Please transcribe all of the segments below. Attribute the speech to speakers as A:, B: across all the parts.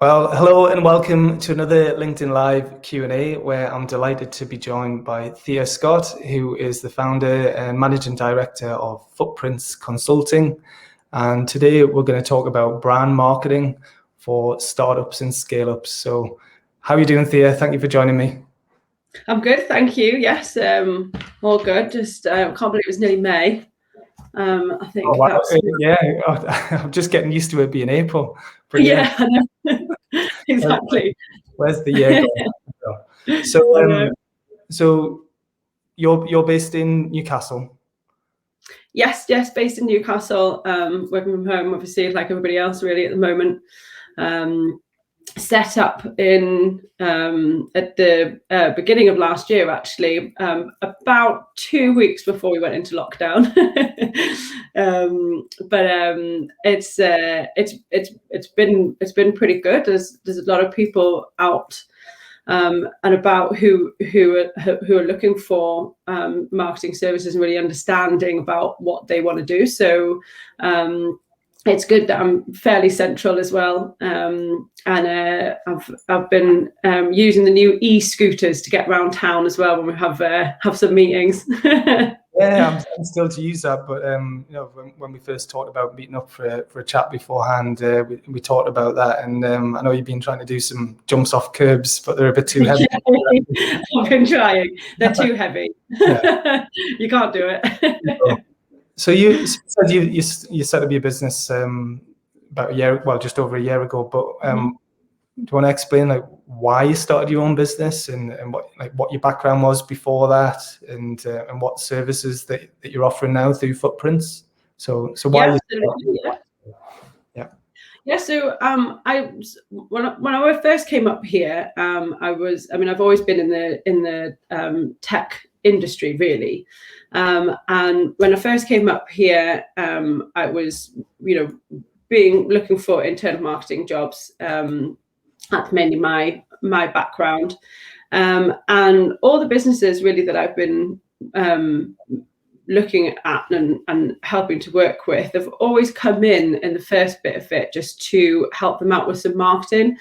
A: Well, hello and welcome to another LinkedIn Live Q&A where I'm delighted to be joined by Thea Scott, who is the founder and managing director of Footprints Consulting. And today we're going to talk about brand marketing for startups and scale-ups. So how are you doing, Thea? Thank you for joining me.
B: I'm good, thank you. Yes, all good. Just can't believe it was nearly May. I think
A: Wow.
B: that's
A: Yeah, I'm just getting used to it being April. But yeah,
B: yeah, I know. Exactly.
A: where's the year going? So,
B: I know.
A: so you're based in Newcastle.
B: Yes, based in Newcastle, working from home, obviously, like everybody else, really at the moment. Set up in at the beginning of last year, actually, about 2 weeks before we went into lockdown. But it's been pretty good. There's a lot of people out and about who are looking for marketing services and really understanding about what they want to do. So it's good that I'm fairly central as well, and I've been using the new e-scooters to get around town as well when we have some meetings.
A: Yeah, I'm still to use that, but when we first talked about meeting up for a chat beforehand, we talked about that, and I know you've been trying to do some jumps off curbs, but they're a bit too heavy.
B: I've been trying. They're too heavy.
A: Yeah.
B: You can't do it.
A: So you said you set up your business about a year, well, just over a year ago. But do you want to explain like why you started your own business and what your background was before that, and what services that you're offering now through Footprints? So why?
B: Yeah, absolutely.
A: Yeah.
B: Yeah, so when I first came up here, I've always been in the tech industry, really. And when I first came up here, I was, looking for internal marketing jobs. That's mainly my background. And all the businesses really that I've been looking at and helping to work with have always come in the first bit of it just to help them out with some marketing.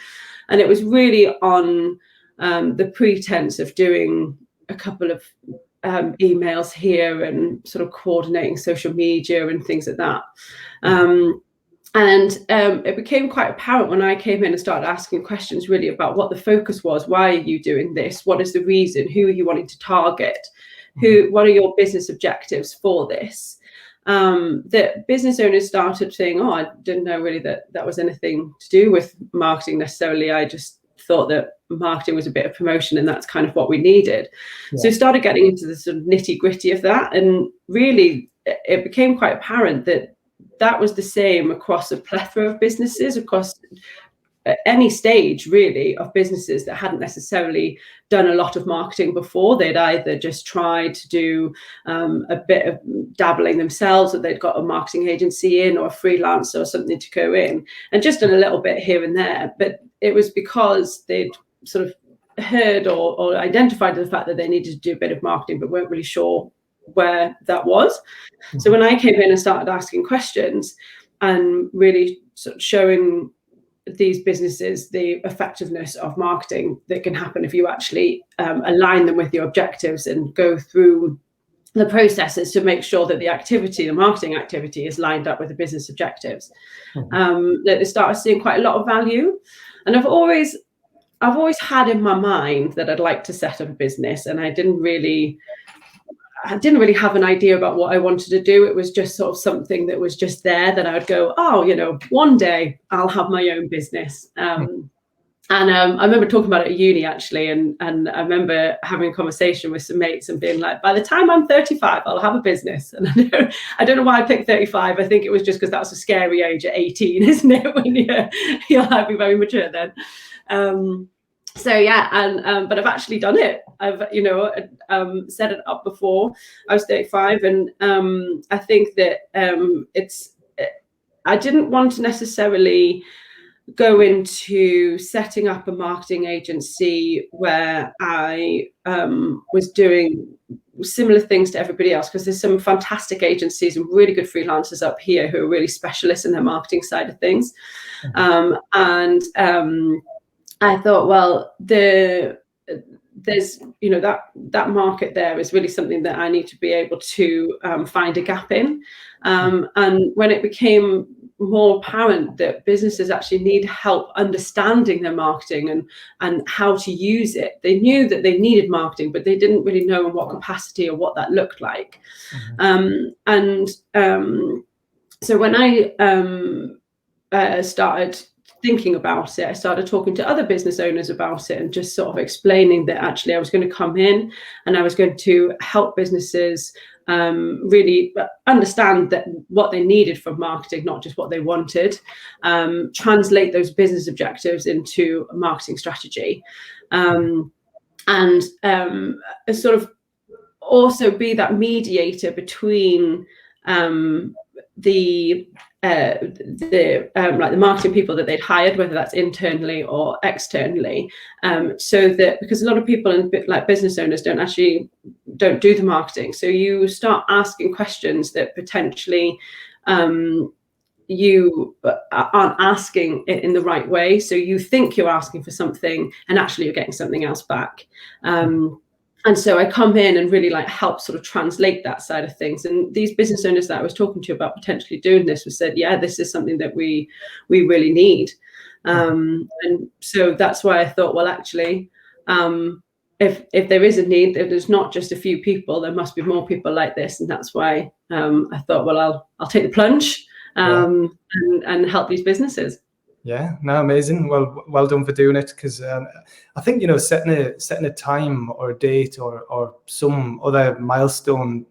B: And it was really on the pretense of doing a couple of emails here and sort of coordinating social media and things like that. And it became quite apparent when I came in and started asking questions really about what the focus was. Why are you doing this? What is the reason? Who are you wanting to target? What are your business objectives for this? That business owners started saying, oh, I didn't know really that was anything to do with marketing necessarily. I just thought that marketing was a bit of promotion and that's kind of what we needed. Yeah. So started getting into the sort of nitty gritty of that. And really it became quite apparent that was the same across a plethora of businesses, across any stage really of businesses that hadn't necessarily done a lot of marketing before. They'd either just tried to do a bit of dabbling themselves, or they'd got a marketing agency in or a freelancer or something to go in, and just done a little bit here and there. But it was because they'd sort of heard or identified the fact that they needed to do a bit of marketing but weren't really sure where that was. So when I came in and started asking questions and really sort of showing these businesses the effectiveness of marketing that can happen if you actually align them with your objectives and go through the processes to make sure that the marketing activity is lined up with the business objectives, that they started seeing quite a lot of value. And I've always had in my mind that I'd like to set up a business, and I didn't really have an idea about what I wanted to do. It was just sort of something that was just there, that I would go, oh, one day I'll have my own business. And I remember talking about it at uni, actually, and I remember having a conversation with some mates and being like, by the time I'm 35, I'll have a business. And I don't know why I picked 35. I think it was just because that's a scary age at 18, isn't it? When you'll have to be very mature then. So yeah, and but I've actually done it. I've set it up before I was 35, and I think that I didn't want to necessarily go into setting up a marketing agency where I was doing similar things to everybody else, because there's some fantastic agencies and really good freelancers up here who are really specialists in their marketing side of things. I thought, well, there's, you know, that market there is really something that I need to be able to find a gap in. And when it became more apparent that businesses actually need help understanding their marketing and how to use it, they knew that they needed marketing, but they didn't really know in what capacity or what that looked like. So when I started thinking about it, I started talking to other business owners about it and just sort of explaining that actually I was going to come in and I was going to help businesses really understand that what they needed from marketing, not just what they wanted, translate those business objectives into a marketing strategy, and sort of also be that mediator between the marketing people that they'd hired, whether that's internally or externally, so that, because a lot of people in like business owners don't do the marketing, so you start asking questions that potentially you aren't asking it in the right way, so you think you're asking for something and actually you're getting something else back. And so I come in and really like help sort of translate that side of things. And these business owners that I was talking to about potentially doing this was said, yeah, this is something that we really need. And so that's why I thought, well, actually, if there is a need, if there's not just a few people, there must be more people like this. And that's why I thought, well, I'll take the plunge and help these businesses.
A: Yeah, no, amazing. Well done for doing it, because I think, you know, setting a time or a date or some other milestone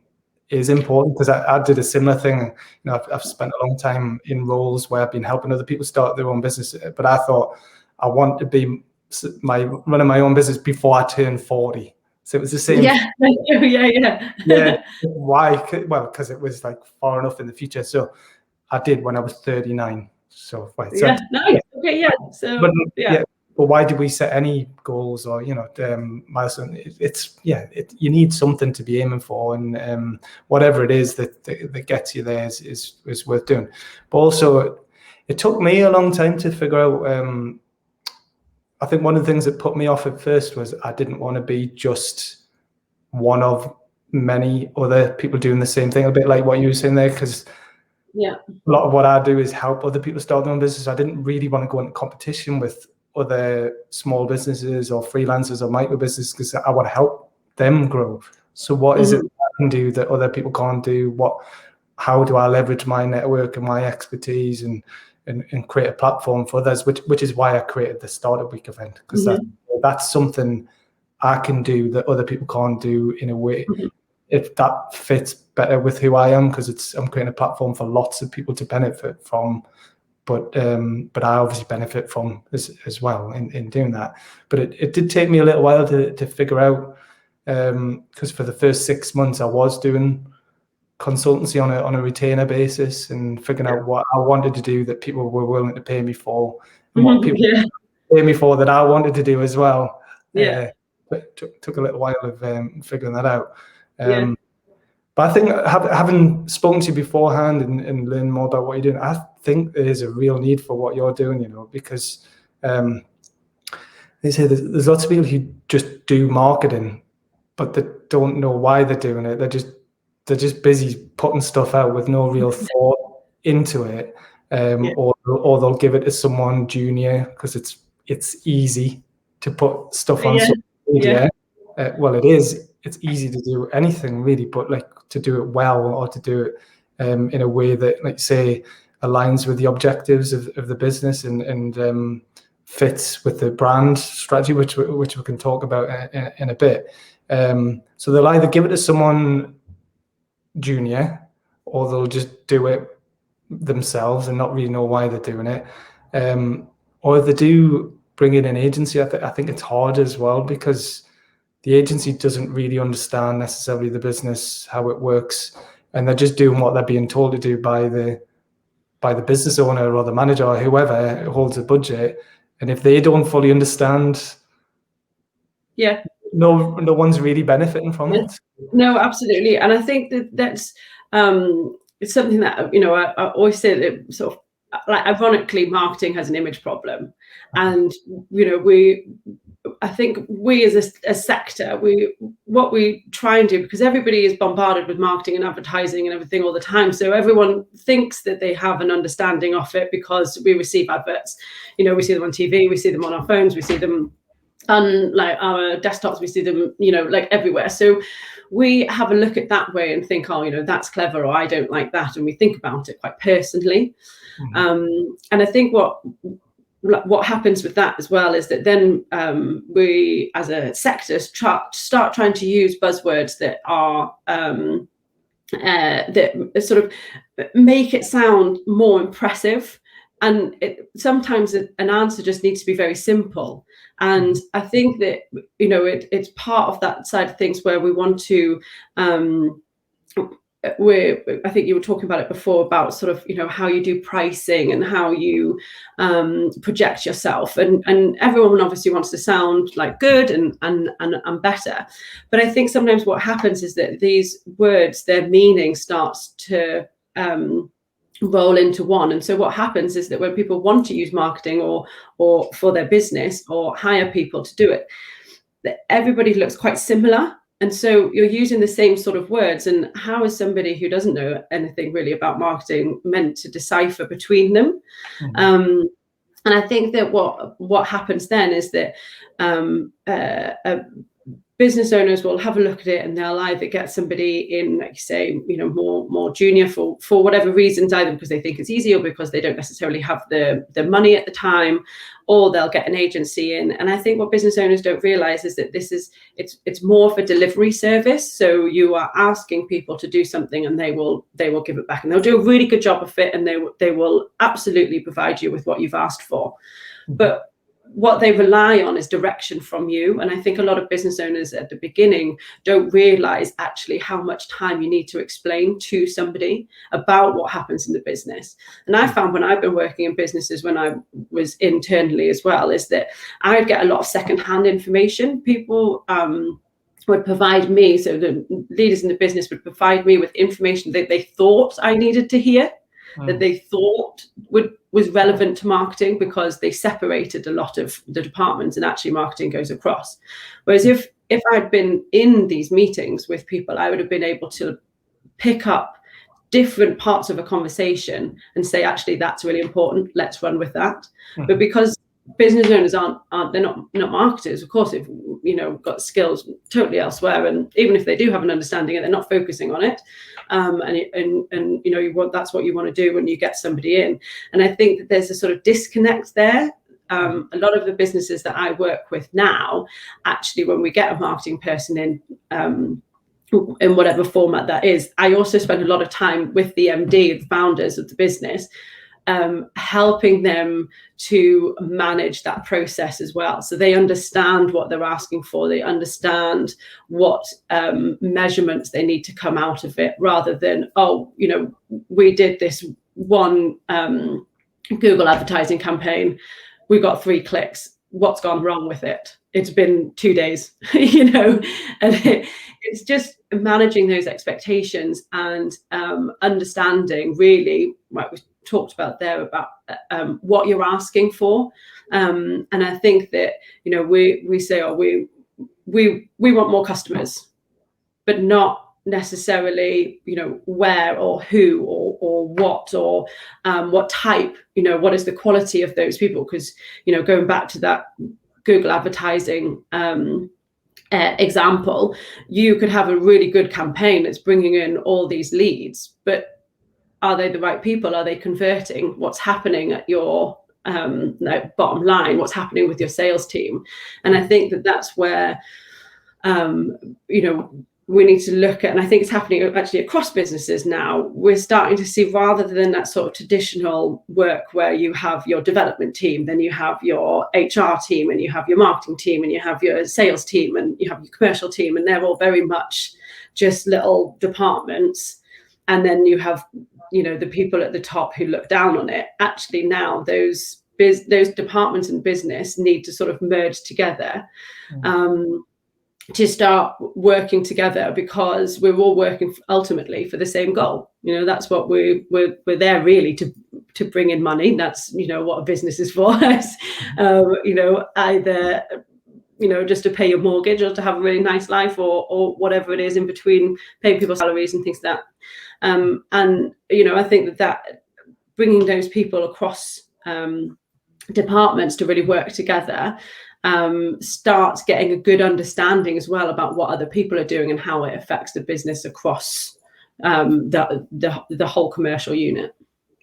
A: is important, because I did a similar thing. You know, I've spent a long time in roles where I've been helping other people start their own business, but I thought I want to be running my own business before I turn 40. So it was the same.
B: Yeah.
A: Why? Well, because it was like far enough in the future. So I did when I was 39. So right.
B: Yeah, nice. Okay, yeah. So
A: but why did we set any goals or, you know, milestone? You need something to be aiming for, and whatever it is that gets you there is worth doing. But also, it took me a long time to figure out. I think one of the things that put me off at first was I didn't want to be just one of many other people doing the same thing, a bit like what you were saying there, because a lot of what I do is help other people start their own business. I didn't really want to go into competition with other small businesses or freelancers or micro businesses, because I want to help them grow. So what is it I can do that other people can't do? How do I leverage my network and my expertise and create a platform for others, which is why I created the Startup Week event, because that's something I can do that other people can't do in a way. If that fits better with who I am, because I'm creating a platform for lots of people to benefit from, but I obviously benefit from as well in doing that. But it did take me a little while to figure out, because for the first 6 months I was doing consultancy on a retainer basis and figuring out what I wanted to do that people were willing to pay me for, and what people pay me for that I wanted to do as well. But it took a little while of figuring that out. But I think having spoken to you beforehand and learn more about what you're doing, I think there is a real need for what you're doing, you know, because they say there's lots of people who just do marketing, but they don't know why they're doing it. They're just busy putting stuff out with no real thought into it, or they'll give it to someone junior because it's easy to put stuff on social media. Well, it is. It's easy to do anything really, but like to do it well or to do it in a way that, like, say, aligns with the objectives of the business and fits with the brand strategy, which we can talk about in a bit. So they'll either give it to someone junior, or they'll just do it themselves and not really know why they're doing it. Or if they do bring in an agency, I think it's hard as well, because the agency doesn't really understand necessarily the business, how it works, and they're just doing what they're being told to do by the business owner or the manager or whoever holds the budget. And if they don't fully understand no one's really benefiting from it.
B: No, absolutely. And I think that's it's something that, you know, I always say that sort of, like, ironically, marketing has an image problem. And, you know, I think we as a sector, what we try and do, because everybody is bombarded with marketing and advertising and everything all the time. So everyone thinks that they have an understanding of it because we receive adverts. You know, we see them on TV, we see them on our phones, we see them on like our desktops, we see them, you know, like everywhere. So we have a look at that way and think, oh, you know, that's clever, or I don't like that. And we think about it quite personally. And I think what happens with that as well is that then we as a sector start trying to use buzzwords that are that sort of make it sound more impressive. And sometimes an answer just needs to be very simple. And I think that, you know, it's part of that side of things where we want to, I think you were talking about it before, about sort of, you know, how you do pricing and how you project yourself. And everyone obviously wants to sound like good and better. But I think sometimes what happens is that these words, their meaning starts to roll into one. And so what happens is that when people want to use marketing or for their business or hire people to do it, that everybody looks quite similar. And so you're using the same sort of words. And how is somebody who doesn't know anything really about marketing meant to decipher between them? And I think that what happens then is that business owners will have a look at it, and they'll either get somebody in, like you say, you know, more junior for whatever reasons, either because they think it's easy or because they don't necessarily have the money at the time, or they'll get an agency in. And I think what business owners don't realize is that it's more of a delivery service. So you are asking people to do something, and they will give it back, and they'll do a really good job of it, and they will absolutely provide you with what you've asked for. But what they rely on is direction from you. And I think a lot of business owners at the beginning don't realize actually how much time you need to explain to somebody about what happens in the business. And I found when I've been working in businesses, when I was internally as well, is that I would get a lot of secondhand information. People would provide me, so the leaders in the business would provide me with information that they thought I needed to hear, that they thought was relevant to marketing, because they separated a lot of the departments, and actually marketing goes across. Whereas if I'd been in these meetings with people, I would have been able to pick up different parts of a conversation and say, actually, that's really important, let's run with that. But because business owners they're not marketers, of course, they've, you know, got skills totally elsewhere, and even if they do have an understanding, they're not focusing on it. And you know, that's what you want to do when you get somebody in. And I think that there's a sort of disconnect there. A lot of the businesses that I work with now, actually, when we get a marketing person in whatever format that is, I also spend a lot of time with the MD, the founders of the business, helping them to manage that process as well. So they understand what they're asking for. They understand what measurements they need to come out of it, rather than, oh, you know, we did this one Google advertising campaign, we got 3 clicks. What's gone wrong with it? It's been 2 days, you know, and it's just managing those expectations and understanding really what we talked about there about what you're asking for. And I think that, you know, we say, oh, we want more customers, but not necessarily, you know, where or who or what or what type, you know, what is the quality of those people? Because, you know, going back to that Google advertising example, you could have a really good campaign that's bringing in all these leads, but are they the right people? Are they converting? What's happening at your bottom line? What's happening with your sales team? And I think that that's where, you know, we need to look at, and I think it's happening actually across businesses now. We're starting to see, rather than that sort of traditional work where you have your development team, then you have your HR team, and you have your marketing team, and you have your sales team, and you have your commercial team, and they're all very much just little departments. And then you have, you know, the people at the top who look down on it. Actually, now those departments in business need to sort of merge together. to start working together, because we're all working ultimately for the same goal. You know, that's what we're there really to bring in money. That's, you know, what a business is for us. You know, either, you know, just to pay your mortgage or to have a really nice life, or whatever it is in between, paying people's salaries and things like that. And, you know, I think that bringing those people across departments to really work together starts getting a good understanding as well about what other people are doing and how it affects the business across the whole commercial unit.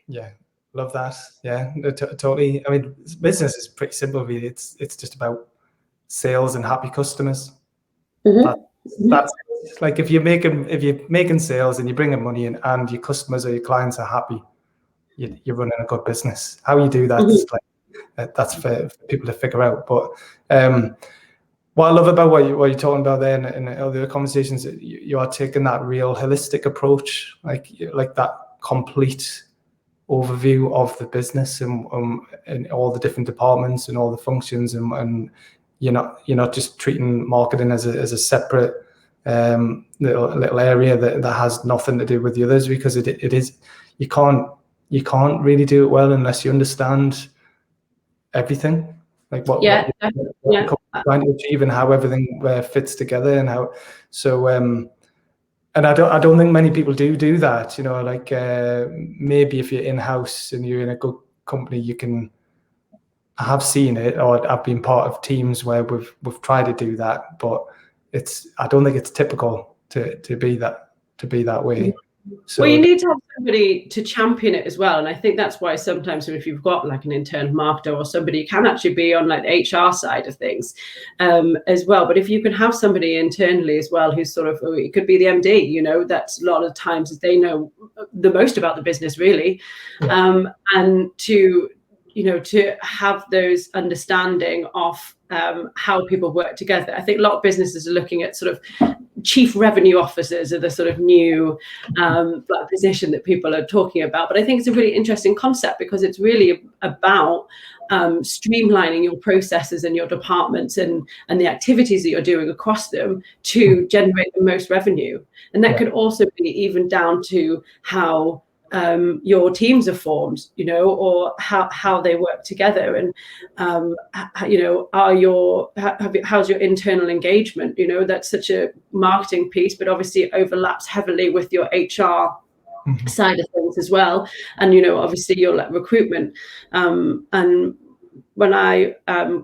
A: Yeah, love that. Yeah, totally. I mean, business is pretty simple, really. It's just about sales and happy customers. That's like, if you're making sales and you're bringing money in and your customers or your clients are happy, you're running a good business. How you do that is like, that's for people to figure out. But what I love about what you're talking about there in all the other conversations, you are taking that real holistic approach, like that complete overview of the business and all the different departments and all the functions, and you're not just treating marketing as a separate little area that has nothing to do with the others, because it is, you can't really do it well unless you understand everything, like what you're trying to achieve and how everything fits together, and how so. And I don't think many people do that. You know, like maybe if you're in-house and you're in a good company, you can. I have seen it, or I've been part of teams where we've tried to do that, but I don't think it's typical to be that way. So,
B: well, you need to have somebody to champion it as well. And I think that's why sometimes if you've got like an internal marketer or somebody, can actually be on like the HR side of things as well. But if you can have somebody internally as well, who's sort of, it could be the MD, you know, that's a lot of times they know the most about the business really. And to, you know, to have those understanding of how people work together. I think a lot of businesses are looking at sort of chief revenue officers are the sort of new position that people are talking about. But I think it's a really interesting concept, because it's really about streamlining your processes and your departments and the activities that you're doing across them to generate the most revenue. And that could also be even down to how your teams are formed, you know, or how they work together, and you know, how's your internal engagement? You know, that's such a marketing piece, but obviously it overlaps heavily with your HR side of things as well, and you know, obviously your recruitment. And when I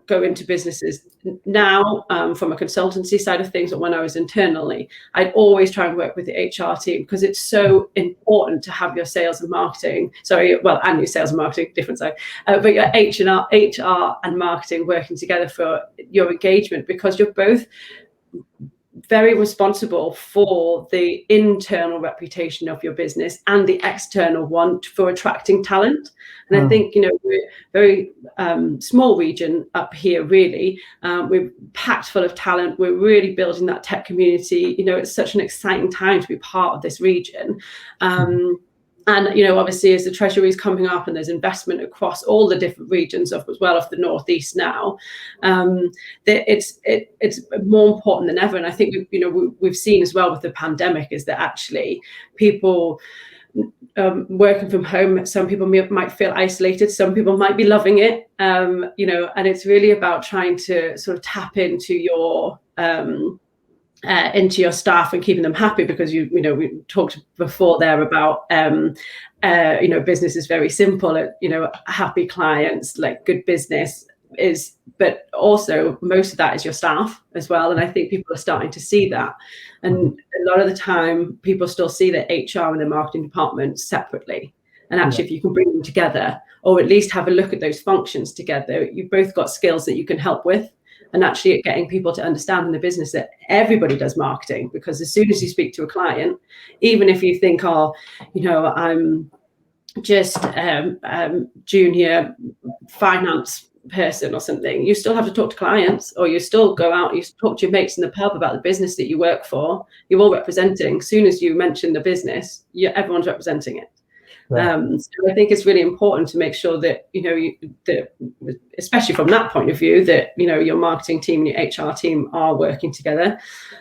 B: go into businesses now from a consultancy side of things, or when I was internally, I'd always try and work with the HR team, because it's so important to have your sales and marketing, and your sales and marketing, different side, but your HR and marketing working together for your engagement, because you're both very responsible for the internal reputation of your business and the external one for attracting talent. And I think, you know, we're very small region up here, really. We're packed full of talent. We're really building that tech community. You know, it's such an exciting time to be part of this region. And, you know, obviously as the Treasury is coming up and there's investment across all the different regions of the Northeast now, it's more important than ever. And I think, we've seen as well with the pandemic is that actually people working from home, some people might feel isolated, some people might be loving it, and it's really about trying to sort of tap into your staff and keeping them happy, because we talked before there about business is very simple. Happy clients, like good business is, but also most of that is your staff as well. And I think people are starting to see that. And a lot of the time people still see the HR and the marketing department separately. And actually, if you can bring them together, or at least have a look at those functions together, you've both got skills that you can help with. And actually getting people to understand in the business that everybody does marketing, because as soon as you speak to a client, even if you think, I'm just junior finance person or something, you still have to talk to clients, or you still go out, you talk to your mates in the pub about the business that you work for. You're all representing. As soon as you mention the business, everyone's representing it. So I think it's really important to make sure that, that especially from that point of view, that, your marketing team and your HR team are working together.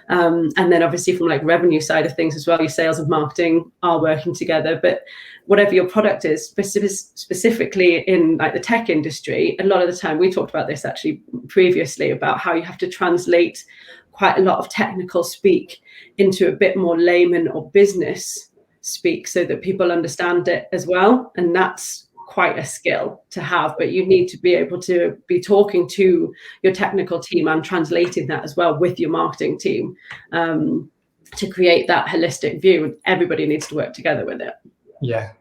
B: And then obviously from like revenue side of things as well, your sales and marketing are working together. But whatever your product is, specifically in like the tech industry, a lot of the time, we talked about this actually previously, about how you have to translate quite a lot of technical speak into a bit more layman or business speak so that people understand it as well. And that's quite a skill to have, but you need to be able to be talking to your technical team and translating that as well with your marketing team, to create that holistic view. Everybody needs to work together with it.
A: Yeah,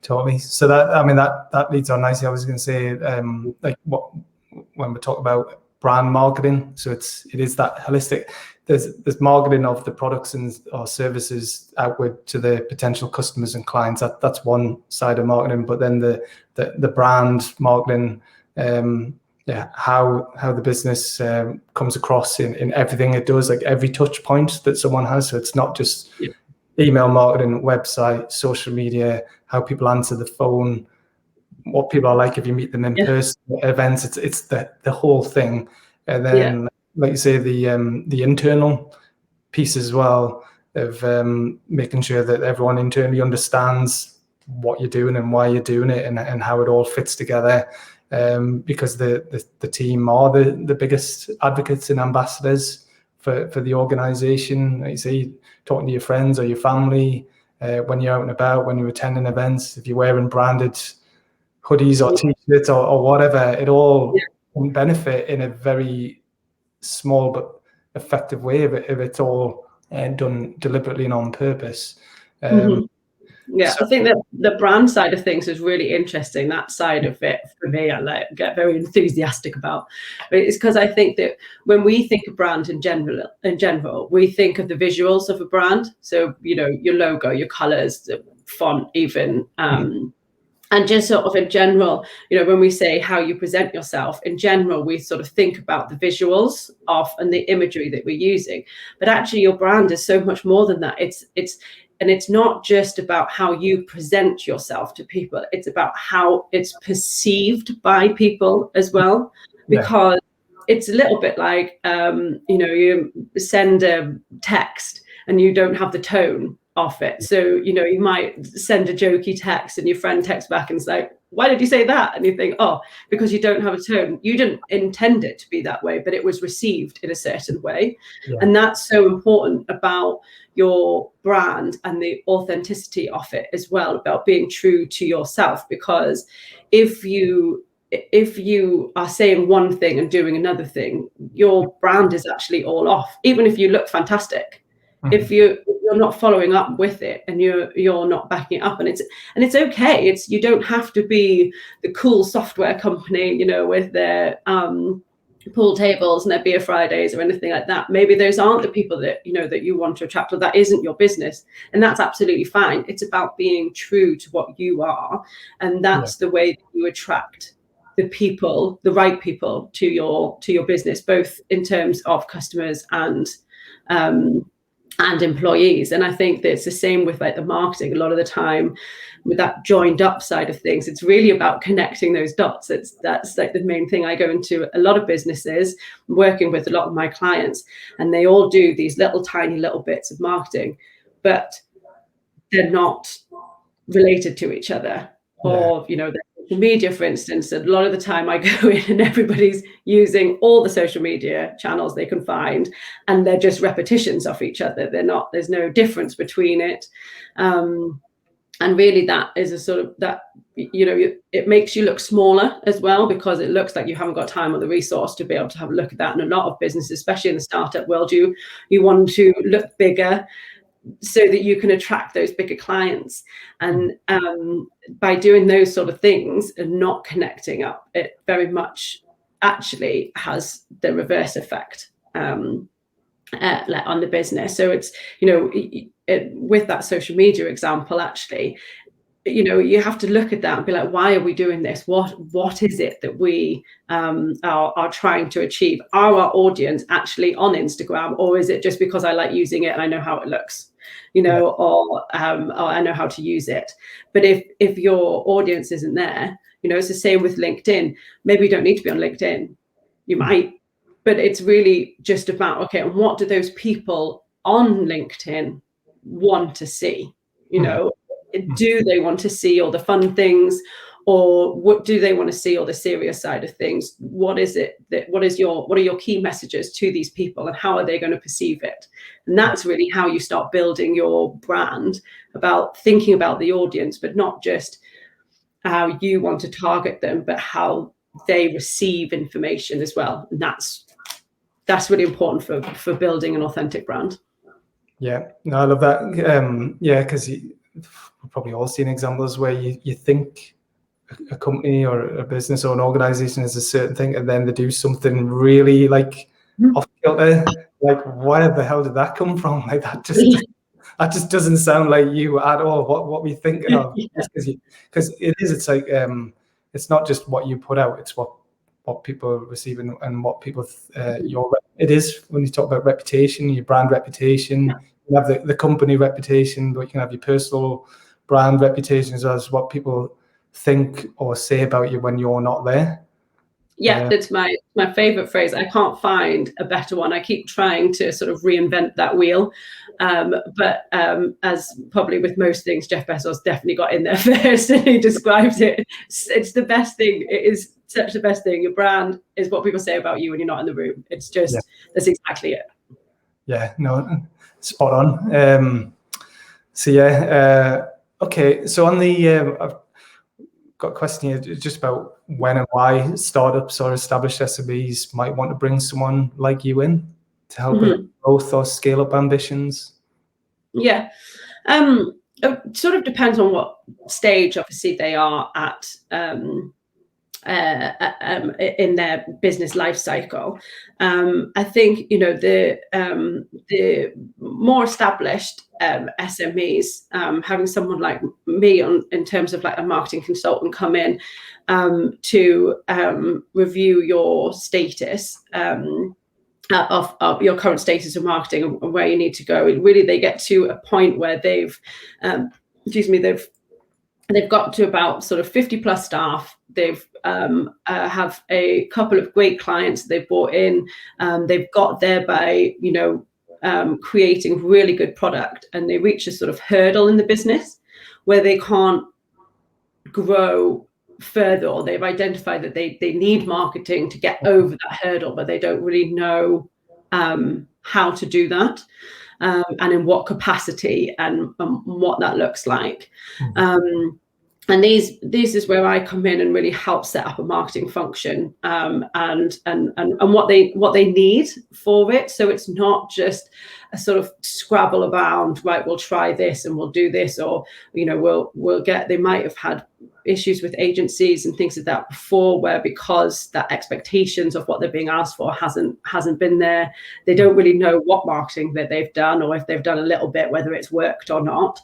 A: totally. So that leads on nicely. I was going to say, when we talk about brand marketing, so it is that holistic. There's marketing of the products or services outward to the potential customers and clients. That's one side of marketing. But then the brand marketing, how the business comes across in everything it does, like every touch point that someone has. So it's not just email marketing, website, social media, how people answer the phone, what people are like if you meet them in person, events. It's the whole thing. And then, like you say, the internal piece as well of making sure that everyone internally understands what you're doing and why you're doing it, and how it all fits together. Because the team are the biggest advocates and ambassadors for the organization. Like you say, talking to your friends or your family when you're out and about, when you're attending events, if you're wearing branded hoodies or t-shirts or whatever, it all can benefit in a very small but effective way if it's all done deliberately and on purpose.
B: Yeah, so I think that the brand side of things is really interesting. That side of it, for me, I get very enthusiastic about. But it's because I think that when we think of brand in general, we think of the visuals of a brand. So, your logo, your colors, the font, even, and just sort of in general, when we say how you present yourself, in general, we sort of think about the visuals and the imagery that we're using. But actually, your brand is so much more than that. And it's not just about how you present yourself to people. It's about how it's perceived by people as well, because it's a little bit like, you send a text and you don't have the tone of it. So, you might send a jokey text and your friend texts back and it's like, why did you say that? And you think, oh, because you don't have a tone. You didn't intend it to be that way, but it was received in a certain way. And that's so important about your brand and the authenticity of it as well, about being true to yourself. Because if you are saying one thing and doing another thing, your brand is actually all off, even if you look fantastic. If you're not following up with it and you're not backing it up, and it's okay. You don't have to be the cool software company, with their pool tables and their beer Fridays or anything like that. Maybe those aren't the people that that you want to attract, or that isn't your business, and that's absolutely fine. It's about being true to what you are, and that's the way that you attract the people, the right people to your business, both in terms of customers and employees. And I think that it's the same with like the marketing. A lot of the time with that joined up side of things, it's really about connecting those dots. That's like the main thing. I go into a lot of businesses, working with a lot of my clients, and they all do these tiny little bits of marketing, but they're not related to each other. Or the social media, for instance, a lot of the time I go in and everybody's using all the social media channels they can find, and they're just repetitions of each other. There's no difference between it. And really that is a sort of that, it makes you look smaller as well, because it looks like you haven't got time or the resource to be able to have a look at that. And a lot of businesses, especially in the startup world, you want to look bigger so that you can attract those bigger clients. And by doing those sort of things and not connecting up, it very much actually has the reverse effect on the business. So it's, with that social media example, actually, you have to look at that and be like, why are we doing this? What is it that we are trying to achieve? Are our audience actually on Instagram, or is it just because I like using it and I know how it looks? or I know how to use it. But if your audience isn't there, it's the same with LinkedIn. Maybe you don't need to be on LinkedIn. You might, but it's really just about, okay, and what do those people on LinkedIn want to see? Do they want to see all the fun things, or what do they want to see all the serious side of things? What are your key messages to these people, and how are they going to perceive it? And that's really how you start building your brand, about thinking about the audience, but not just how you want to target them, but how they receive information as well. And that's really important for building an authentic brand.
A: Yeah, no, I love that. Because we've probably all seen examples where you think a company or a business or an organization is a certain thing, and then they do something really like off kilter. Like, where the hell did that come from? Like, that just doesn't sound like you at all. What we thinking of? Because it is. It's like it's not just what you put out. It's what people receive and what people it is when you talk about reputation, your brand reputation. Yeah. You have the company reputation, but you can have your personal brand reputation as well as what people think or say about you when you're not there.
B: Yeah, that's my favorite phrase. I can't find a better one. I keep trying to sort of reinvent that wheel. But as probably with most things, Jeff Bezos definitely got in there first, and he describes it. It's the best thing. It is such the best thing. Your brand is what people say about you when you're not in the room. It's just, that's exactly it.
A: Yeah, no, spot on. Okay. So on the, I've got a question here just about when and why startups or established SMEs might want to bring someone like you in to help with growth or scale up ambitions.
B: Yeah. It sort of depends on what stage, obviously, they are at in their business life cycle. I think the more established SMEs, having someone like me in terms of like a marketing consultant come in to review your status of your current status of marketing and where you need to go. And really, they get to a point where they've got to about sort of 50 plus staff. They've have a couple of great clients they've brought in. They've got there by creating really good product, and they reach a sort of hurdle in the business where they can't grow further, or they've identified that they need marketing to get over that hurdle, but they don't really know how to do that, and in what capacity and what that looks like. And this is where I come in and really help set up a marketing function, and what they need for it. So it's not just a sort of scrabble around, right, we'll try this and we'll do this, or they might have had issues with agencies and things like that before, where because that expectations of what they're being asked for hasn't been there, they don't really know what marketing that they've done, or if they've done a little bit, whether it's worked or not.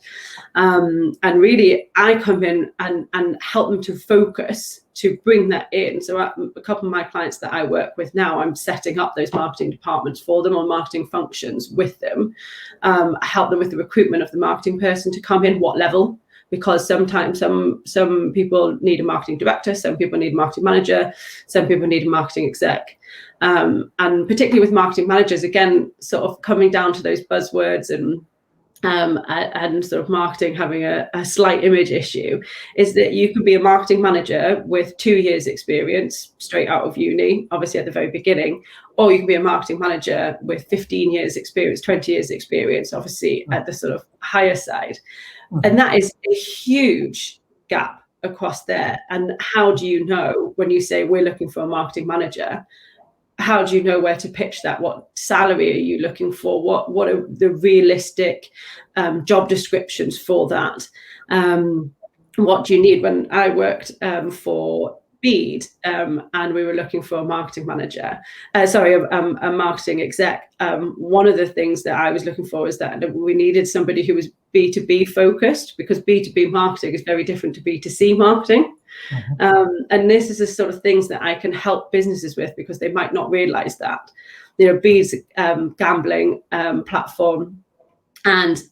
B: And really, I come in and help them to focus, to bring that in. So a couple of my clients that I work with now, I'm setting up those marketing departments for them, or marketing functions with them. I help them with the recruitment of the marketing person to come in, what level, because sometimes some people need a marketing director, some people need a marketing manager, some people need a marketing exec. And particularly with marketing managers, again, sort of coming down to those buzzwords and sort of marketing having a slight image issue, is that you can be a marketing manager with 2 years experience straight out of uni, obviously at the very beginning, or you can be a marketing manager with 15 years experience, 20 years experience, obviously at the sort of higher side. And that is a huge gap across there. And how do you know, when you say we're looking for a marketing manager, how do you know where to pitch that? What salary are you looking for? What are the realistic job descriptions for that? What do you need? When I worked for Bede, and we were looking for a marketing manager, a marketing exec, one of the things that I was looking for is that we needed somebody who was B2B focused, because B2B marketing is very different to B2C marketing. And this is the sort of things that I can help businesses with, because they might not realize that. Bede's gambling platform And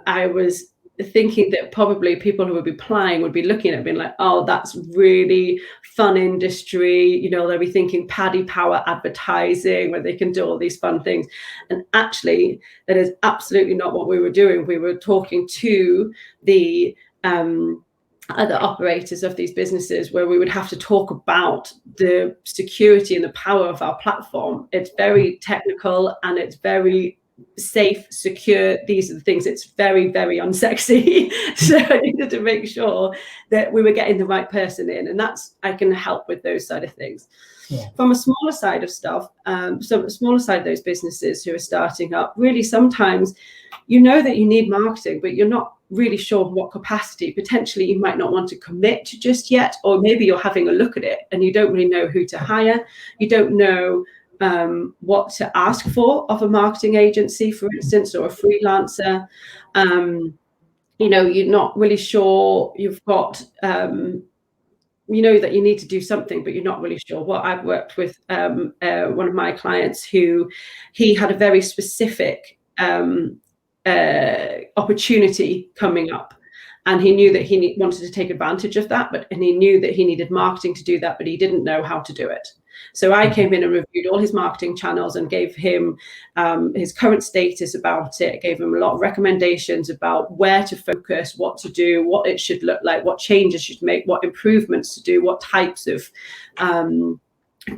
B: I was thinking that probably people who would be applying would be looking at it being like, oh, that's really fun industry. You know, they'll be thinking Paddy Power advertising where they can do all these fun things. And actually, that is absolutely not what we were doing. We were talking to the other operators of these businesses where we would have to talk about the security and the power of our platform. It's very technical and it's very safe, secure. These are the things. It's very, very unsexy. So I needed to make sure that we were getting the right person in, and that's, I can help with those side of things. Yeah. From a smaller side of stuff, some smaller side of those businesses who are starting up, really sometimes you know that you need marketing, but you're not really sure what capacity. Potentially you might not want to commit just yet, or maybe you're having a look at it and you don't really know who to hire. You don't know what to ask for of a marketing agency, for instance, or a freelancer. You know, you're not really sure. You've got you know that you need to do something, but you're not really sure what. I've worked with one of my clients who, he had a very specific opportunity coming up, and he knew that he wanted to take advantage of that, and he knew that he needed marketing to do that, but he didn't know how to do it. So I came in and reviewed all his marketing channels and gave him his current status about it, gave him a lot of recommendations about where to focus, what to do, what it should look like, what changes should make, what improvements to do, what types of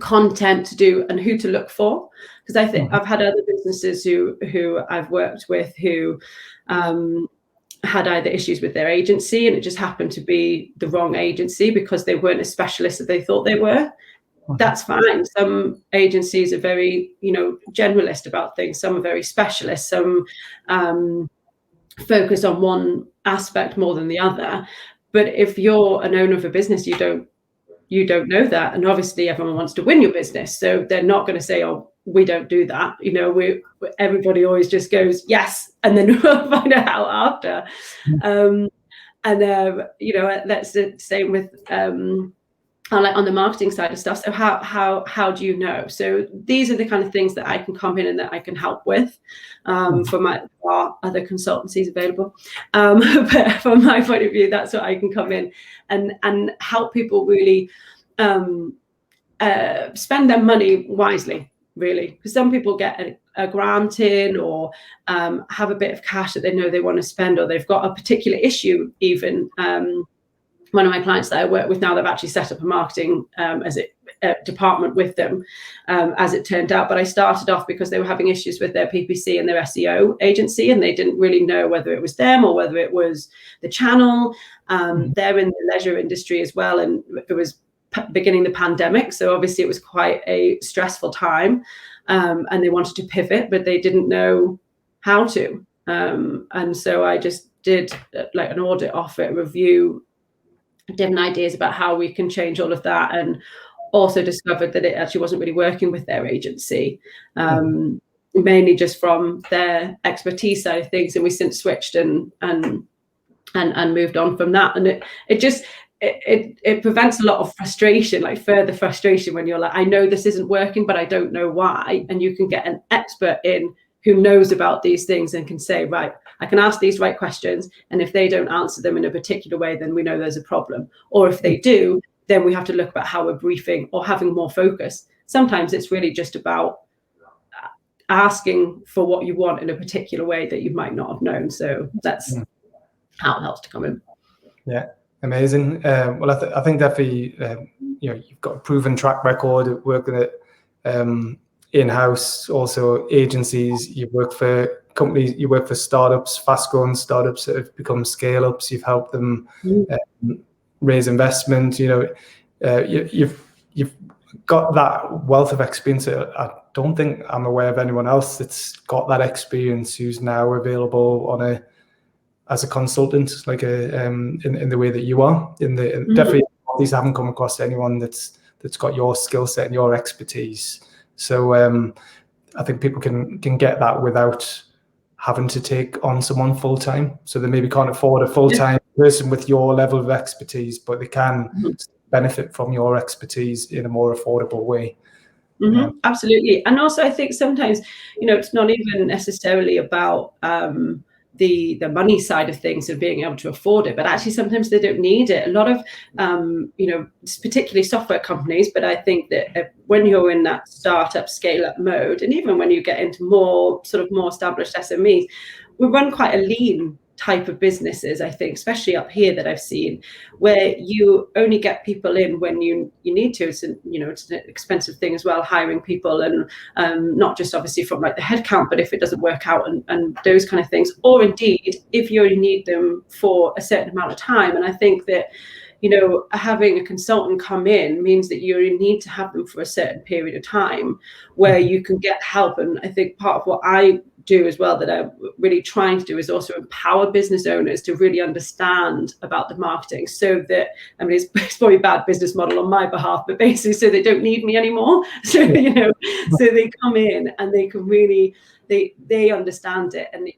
B: content to do, and who to look for. Because I think I've had other businesses who I've worked with who had either issues with their agency, and it just happened to be the wrong agency because they weren't as specialist as they thought they were. That's fine. Some agencies are very, you know, generalist about things. Some are very specialist. Some focus on one aspect more than the other. But if you're an owner of a business, you don't know that. And obviously everyone wants to win your business. So they're not going to say, oh, we don't do that. You know, everybody always just goes, yes, and then we'll find out after. You know, that's the same with like on the marketing side of stuff. So how do you know? So these are the kind of things that I can come in and that I can help with for our other consultancies available. But from my point of view, that's what I can come in and help people really spend their money wisely, really. Because some people get a grant in, or have a bit of cash that they know they want to spend, or they've got a particular issue even. One of my clients that I work with now, they've actually set up a marketing department with them, as it turned out. But I started off because they were having issues with their PPC and their SEO agency, and they didn't really know whether it was them or whether it was the channel. They're in the leisure industry as well, and it was beginning the pandemic, so obviously it was quite a stressful time, and they wanted to pivot, but they didn't know how to. And so I just did like an audit off it, review different ideas about how we can change all of that, and also discovered that it actually wasn't really working with their agency, mainly just from their expertise side of things. And we since switched and moved on from that. And it prevents a lot of frustration, like further frustration, when you're like, I know this isn't working, but I don't know why. And you can get an expert in who knows about these things and can say, right, I can ask these right questions, and if they don't answer them in a particular way, then we know there's a problem. Or if they do, then we have to look at how we're briefing or having more focus. Sometimes it's really just about asking for what you want in a particular way that you might not have known. So that's how it helps to come in.
A: Yeah, amazing. Well, I think definitely, you know, you've got a proven track record of working at in-house, also agencies. You've worked for companies, you work for startups, fast-growing startups that have become scale-ups. You've helped them raise investment. You know, you've got that wealth of experience. I don't think I'm aware of anyone else that's got that experience who's now available as a consultant, like in the way that you are. Definitely, at least I haven't come across anyone that's got your skill set and your expertise. So I think people can get that without having to take on someone full time. So they maybe can't afford a full time person with your level of expertise, but they can benefit from your expertise in a more affordable way.
B: Absolutely. And also I think sometimes, it's not even necessarily about the money side of things and being able to afford it, but actually sometimes they don't need it. A lot of particularly software companies, but I think that when you're in that startup scale up mode, and even when you get into more established SMEs, we run quite a lean type of businesses, I think, especially up here, that I've seen, where you only get people in when you need to. It's an expensive thing as well, hiring people, and not just obviously from like the headcount, but if it doesn't work out and those kind of things, or indeed if you only need them for a certain amount of time. And I think that having a consultant come in means that you need to have them for a certain period of time where you can get help. And I think part of what I do as well, that I'm really trying to do, is also empower business owners to really understand about the marketing, so that, it's probably a bad business model on my behalf, but basically so they don't need me anymore. So, so they come in and they can really, they understand it, and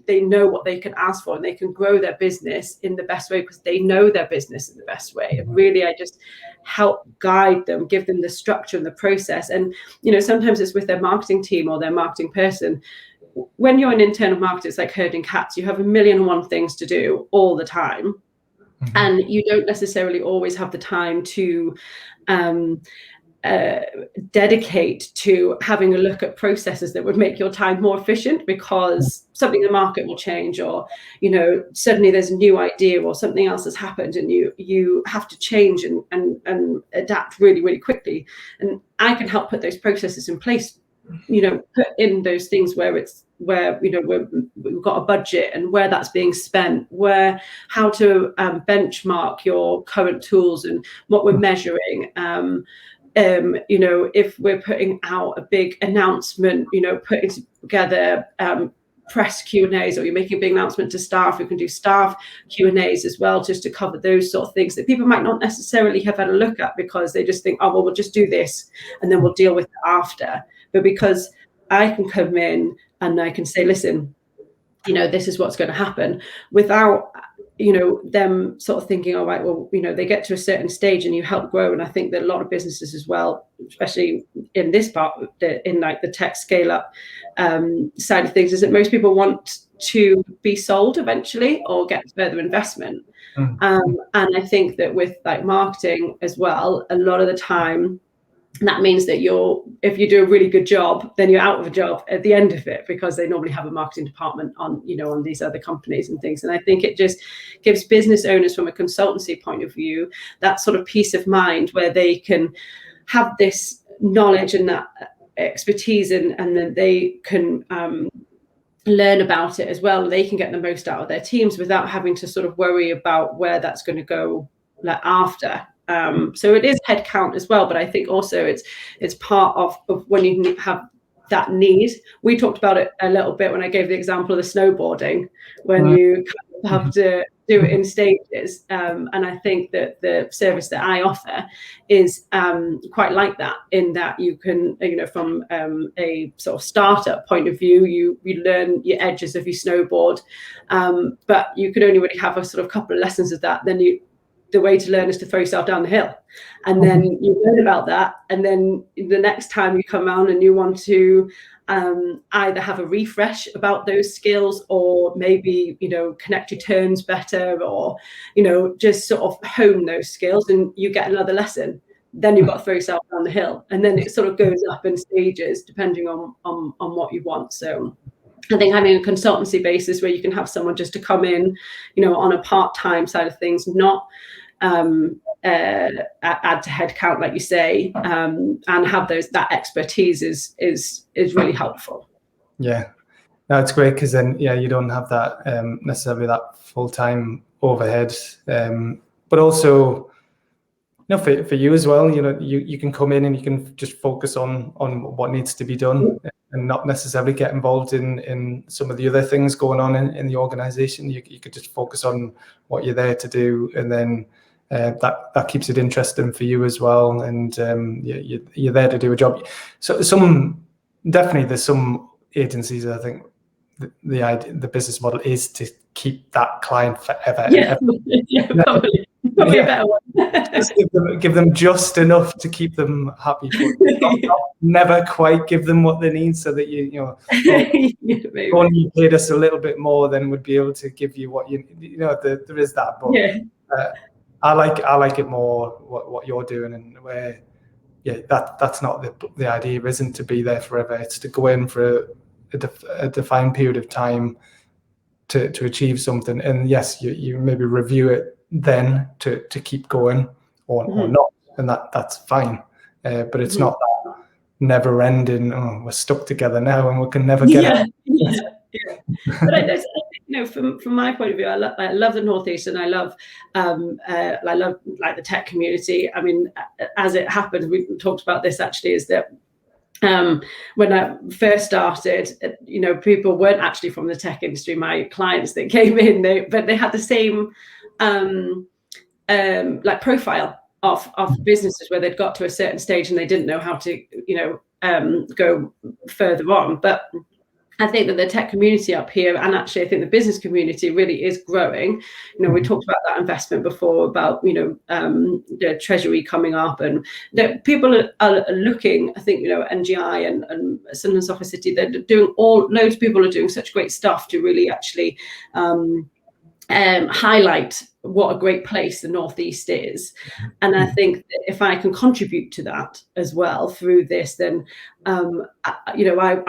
B: they know what they can ask for, and they can grow their business in the best way because they know their business in the best way. And really, I just help guide them, give them the structure and the process. And sometimes it's with their marketing team or their marketing person. When you're an internal marketer, it's like herding cats. You have 1,000,001 things to do all the time, and you don't necessarily always have the time to dedicate to having a look at processes that would make your time more efficient, because something in the market will change, or suddenly there's a new idea, or something else has happened, and you have to change and adapt really, really quickly. And I can help put those processes in place, put in those things where we've got a budget and where that's being spent, how to benchmark your current tools and what we're measuring. If we're putting out a big announcement, putting together press Q&As, or you're making a big announcement to staff, we can do staff Q&As as well, just to cover those sort of things that people might not necessarily have had a look at, because they just think, oh, well, we'll just do this and then we'll deal with it after. But because I can come in and I can say, listen, this is what's going to happen, without them sort of thinking, all right, well, they get to a certain stage and you help grow. And I think that a lot of businesses as well, especially in this part, in like the tech scale up side of things, is that most people want to be sold eventually or get further investment. And I think that with like marketing as well, a lot of the time, that means that if you do a really good job, then you're out of a job at the end of it, because they normally have a marketing department on these other companies and things. And I think it just gives business owners, from a consultancy point of view, that sort of peace of mind, where they can have this knowledge and that expertise, and then they can learn about it as well. They can get the most out of their teams without having to sort of worry about where that's going to go after. So it is headcount as well, but I think also it's part of when you have that need. We talked about it a little bit when I gave the example of the snowboarding, when you kind of have to do it in stages. And I think that the service that I offer is quite like that, in that you can, from a sort of startup point of view, you learn your edges of your snowboard, but you could only really have a sort of couple of lessons of that. Then the way to learn is to throw yourself down the hill, and then you learn about that, and then the next time you come around and you want to either have a refresh about those skills, or maybe connect your turns better, or just sort of hone those skills, and you get another lesson, then you've got to throw yourself down the hill, and then it sort of goes up in stages depending on what you want. So I think having a consultancy basis where you can have someone just to come in, on a part-time side of things, not add to headcount, like you say, and have that expertise is really helpful.
A: Yeah, no, it's great, because then you don't have that necessarily that full-time overhead, but also for you as well, you can come in and you can just focus on what needs to be done, and not necessarily get involved in some of the other things going on in the organization. You could just focus on what you're there to do, and then that keeps it interesting for you as well, and you're there to do a job. So there's some agencies, I think the business model is to keep that client forever.
B: Yeah, probably. Probably a better one.
A: Just give them just enough to keep them happy, but not never quite give them what they need, so that only you paid us a little bit more, then we'd be able to give you what there is that. But I like it more what you're doing, and where that's not the idea. Isn't to be there forever. It's to go in for a defined period of time to achieve something, and yes, you maybe review it then to keep going or not, and that's fine. But it's not that never ending. Oh, we're stuck together now, and we can never get out.
B: But from my point of view, I love the Northeast, and I love like the tech community. I mean, as it happened, we talked about this actually, is that when I first started, people weren't actually from the tech industry. My clients that came in, but they had the same like profile of businesses where they'd got to a certain stage and they didn't know how to go further on. But I think that the tech community up here, and actually I think the business community, really is growing. We talked about that investment before, about the Treasury coming up, and that people are looking. I think NGI and Sunderland Software City, they're doing loads of people are doing such great stuff to really actually highlight what a great place the Northeast is. And I think that if I can contribute to that as well through this, then I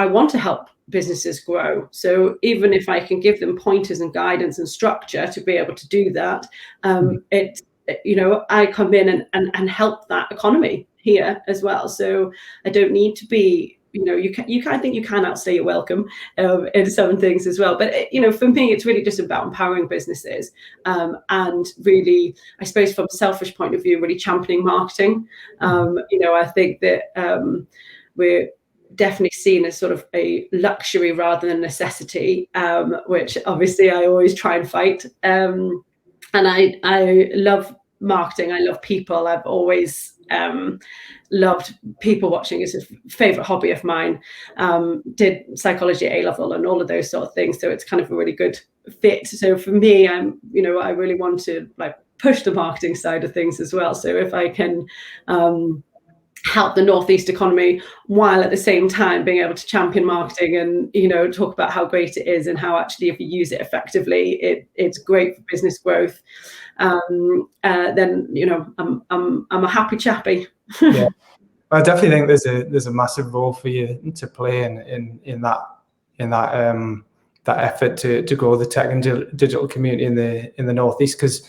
B: want to help businesses grow. So even if I can give them pointers and guidance and structure to be able to do that, I come in and help that economy here as well. So I don't need to be, I think you can outstay your welcome in some things as well. But for me, it's really just about empowering businesses, and really, I suppose, from a selfish point of view, really championing marketing. I think that we're definitely seen as sort of a luxury rather than necessity, which obviously I always try and fight. And I love marketing. I love people. I've always loved people watching. Is a favorite hobby of mine. Did psychology at A-level and all of those sort of things. So it's kind of a really good fit. So for me, I really want to push the marketing side of things as well. So if I can help the Northeast economy while at the same time being able to champion marketing and talk about how great it is, and how actually if you use it effectively, it's great for business growth, then I'm a happy chappy.
A: Yeah, I definitely think there's a massive role for you to play in that effort to grow the tech and digital community in the Northeast, because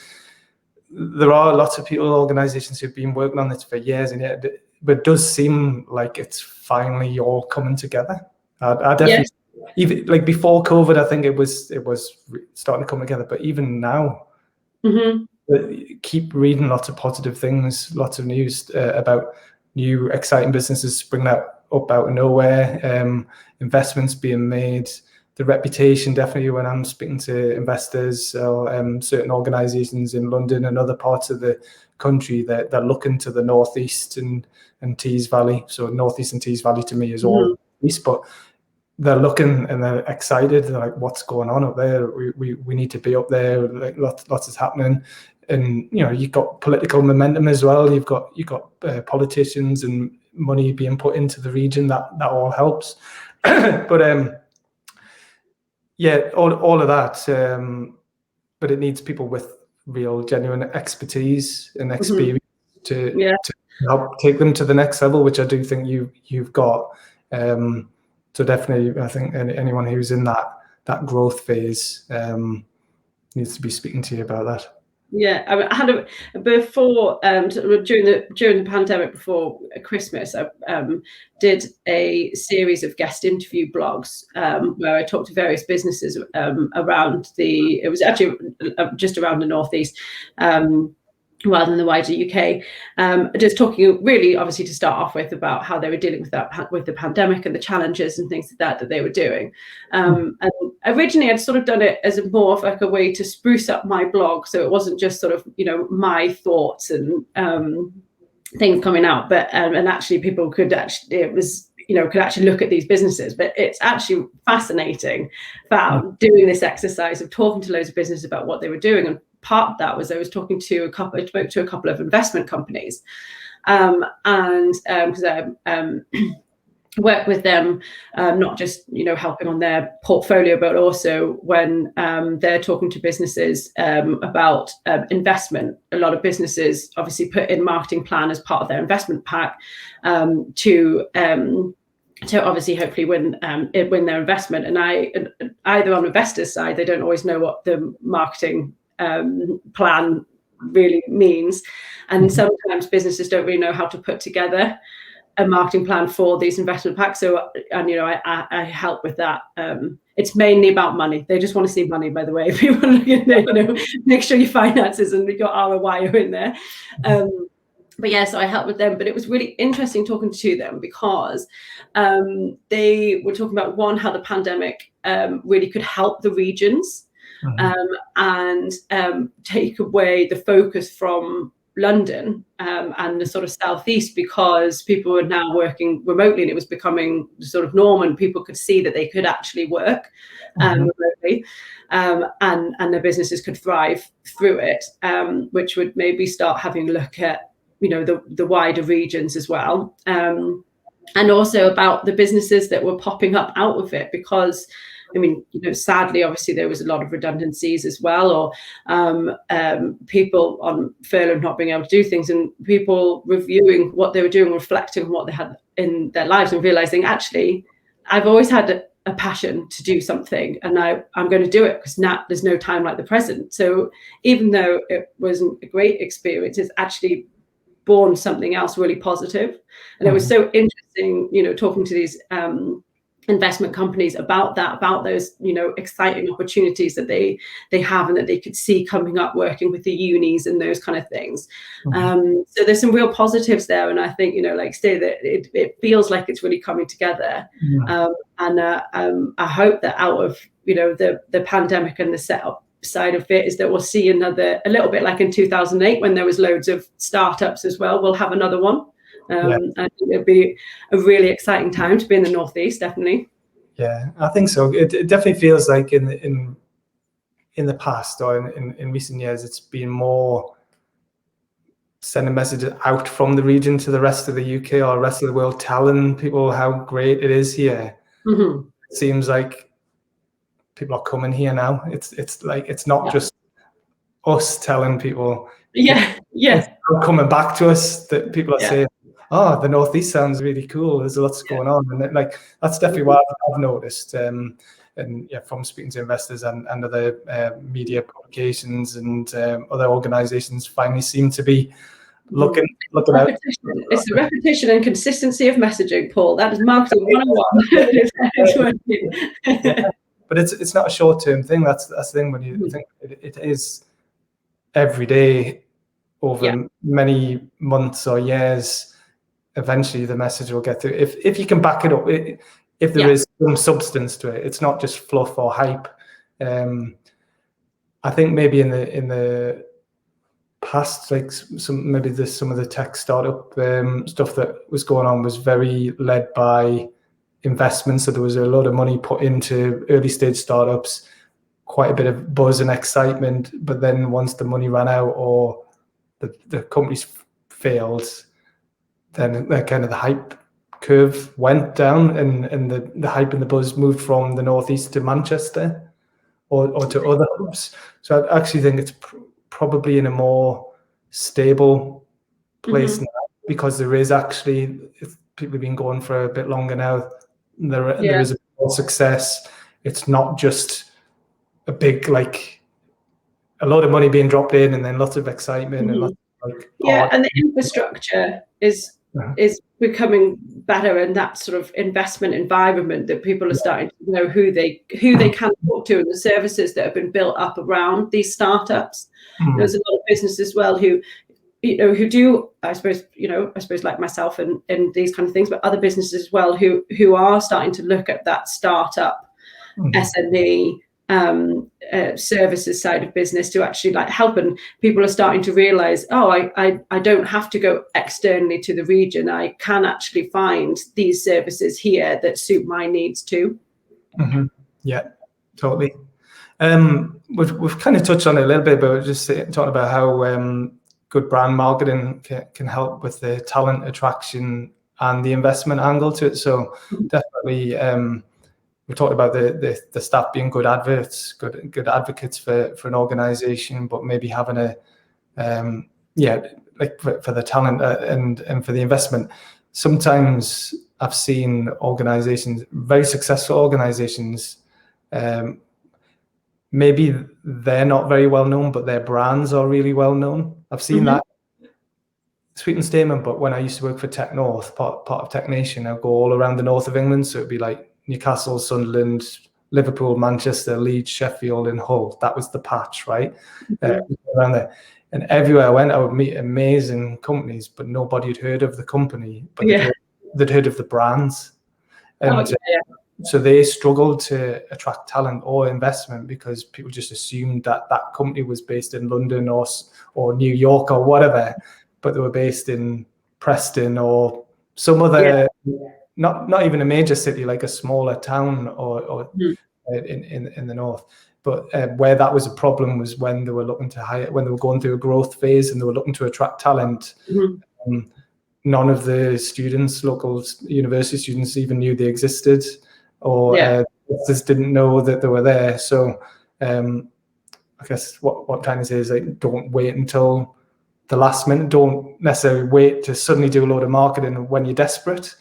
A: there are lots of people, organizations who've been working on this for years, and yet but it does seem like it's finally all coming together. I definitely, even like before COVID, I think it was starting to come together. But even now, keep reading lots of positive things, lots of news about new exciting businesses springing up out of nowhere, investments being made. The reputation, definitely, when I'm speaking to investors or certain organisations in London and other parts of the country, they're looking to the Northeast and Tees Valley. So Northeast and Tees Valley to me is all East, but they're looking and they're excited. They're like, "What's going on up there? We need to be up there. Like lots is happening." And you've got political momentum as well. You've got politicians and money being put into the region. That all helps. But all of that. But it needs people with real, genuine expertise and experience to help take them to the next level, which I do think you've got. So definitely, I think anyone who's in that growth phase needs to be speaking to you about that.
B: Yeah, I had before during the pandemic, before Christmas, I did a series of guest interview blogs where I talked to various businesses around it was actually just around the Northeast, rather than the wider UK, just talking really, obviously, to start off with, about how they were dealing with the pandemic and the challenges and things like that they were doing. And originally, I'd sort of done it as more of like a way to spruce up my blog, so it wasn't just sort of my thoughts and things coming out, but and actually people could actually could actually look at these businesses. But it's actually fascinating about doing this exercise of talking to loads of businesses about what they were doing and part of that was I spoke to a couple of investment companies, and because I work with them, not just helping on their portfolio, but also when they're talking to businesses about investment. A lot of businesses obviously put in marketing plan as part of their investment pack to obviously hopefully win their investment. And either on investors' side, they don't always know what the marketing plan really means, and sometimes businesses don't really know how to put together a marketing plan for these investment packs. So, and I help with that. It's mainly about money. They just want to see money, by the way. If you want to, make sure your finances and your ROI are in there. But yeah, so I help with them. But it was really interesting talking to them because they were talking about, one, how the pandemic really could help the regions and take away the focus from London and the sort of southeast, because people were now working remotely and it was becoming the sort of norm, and people could see that they could actually work remotely, and their businesses could thrive through it, which would maybe start having a look at the wider regions as well, and also about the businesses that were popping up out of it, because sadly, obviously, there was a lot of redundancies as well, or people on furlough not being able to do things, and people reviewing what they were doing, reflecting on what they had in their lives, and realizing, actually, I've always had a passion to do something, and I'm going to do it, because now there's no time like the present. So even though it wasn't a great experience, it's actually born something else really positive. And it was so interesting, talking to these investment companies about those exciting opportunities that they have and that they could see coming up, working with the unis and those kind of things. So there's some real positives there, and I think like say that it feels like it's really coming together. And I hope that out of the pandemic and the setup side of it is that we'll see a little bit like in 2008 when there was loads of startups as well. We'll have another one. I think it'll be a really exciting time to be in the Northeast, definitely.
A: Yeah, I think so. It definitely feels like in the past or in recent years, it's been more sending messages out from the region to the rest of the UK or rest of the world, telling people how great it is here. It seems like people are coming here now. It's like it's not just us telling people. It's coming back to us that people are saying, oh, the Northeast sounds really cool. There's lots going on, and that's definitely what I've noticed. And from speaking to investors and other media publications and other organisations, finally seem to be looking out.
B: It's the repetition and consistency of messaging, Paul. That is marketing 101.
A: But it's not a short-term thing. That's the thing. When you think it is every day over many months or years. Eventually the message will get through if you can back it up, if there is some substance to it. It's not just fluff or hype. I think maybe in the past, like some of the tech startup stuff that was going on was very led by investment. So there was a lot of money put into early stage startups, quite a bit of buzz and excitement, but then once the money ran out or the companies failed, then kind of the hype curve went down, and the hype and the buzz moved from the Northeast to Manchester or to other hubs. So I actually think it's probably in a more stable place now, because there is actually, if people have been going for a bit longer now, there is a more success. It's not just a big, like, a lot of money being dropped in and then lots of excitement and lots of, like,
B: and the infrastructure is becoming better, and that sort of investment environment that people are starting to know who they can talk to, and the services that have been built up around these startups. There's a lot of businesses as well who do, I suppose like myself and these kind of things, but other businesses as well who are starting to look at that startup SME services side of business to actually like help, and people are starting to realize, I don't have to go externally to the region. I can actually find these services here that suit my needs too.
A: Yeah, totally. We've kind of touched on it a little bit, but just talking about how good brand marketing can help with the talent attraction and the investment angle to it. So definitely, we talked about the staff being good advocates for an organisation, but maybe having a like for the talent and for the investment. Sometimes I've seen organisations, very successful organisations, maybe they're not very well known, but their brands are really well known. I've seen that. Sweeping statement, but when I used to work for Tech North, part of Tech Nation, I'd go all around the north of England. So it'd be like Newcastle, Sunderland, Liverpool, Manchester, Leeds, Sheffield, and Hull. That was the patch, right? Around there. And everywhere I went, I would meet amazing companies, but nobody had heard of the company, but they'd heard of the brands. And so they struggled to attract talent or investment because people just assumed that company was based in London or New York or whatever, but they were based in Preston or some other, not even a major city, like a smaller town or in the north. But where that was a problem was when they were looking to hire, when they were going through a growth phase and they were looking to attract talent. None of the students, local university students, even knew they existed, or just didn't know that they were there. So I guess what I'm trying to say is, like, don't wait until the last minute. Don't necessarily wait to suddenly do a load of marketing when you're desperate.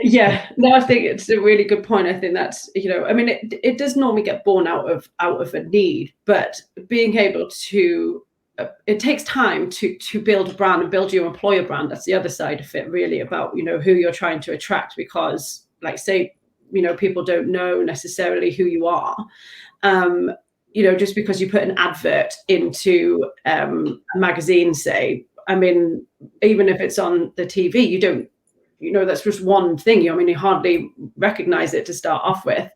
B: Yeah, no, I think it's a really good point. I think that's, I mean, it does normally get born out of a need, but being able to, it takes time to build a brand and build your employer brand. That's the other side of it, really, about, who you're trying to attract, because, like, say, people don't know necessarily who you are. Just because you put an advert into a magazine, say, I mean, even if it's on the TV, you don't, that's just one thing. You hardly recognize it to start off with.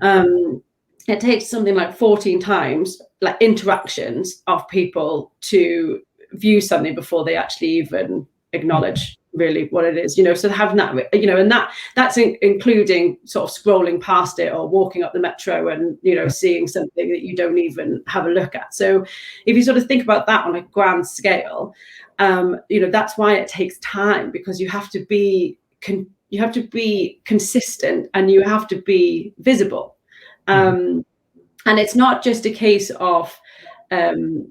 B: It takes something like 14 times, like, interactions of people to view something before they actually even acknowledge really what it is, so having that, and that's including sort of scrolling past it or walking up the metro and, seeing something that you don't even have a look at. So if you sort of think about that on a grand scale, that's why it takes time, because you have to be consistent and you have to be visible. And it's not just a case of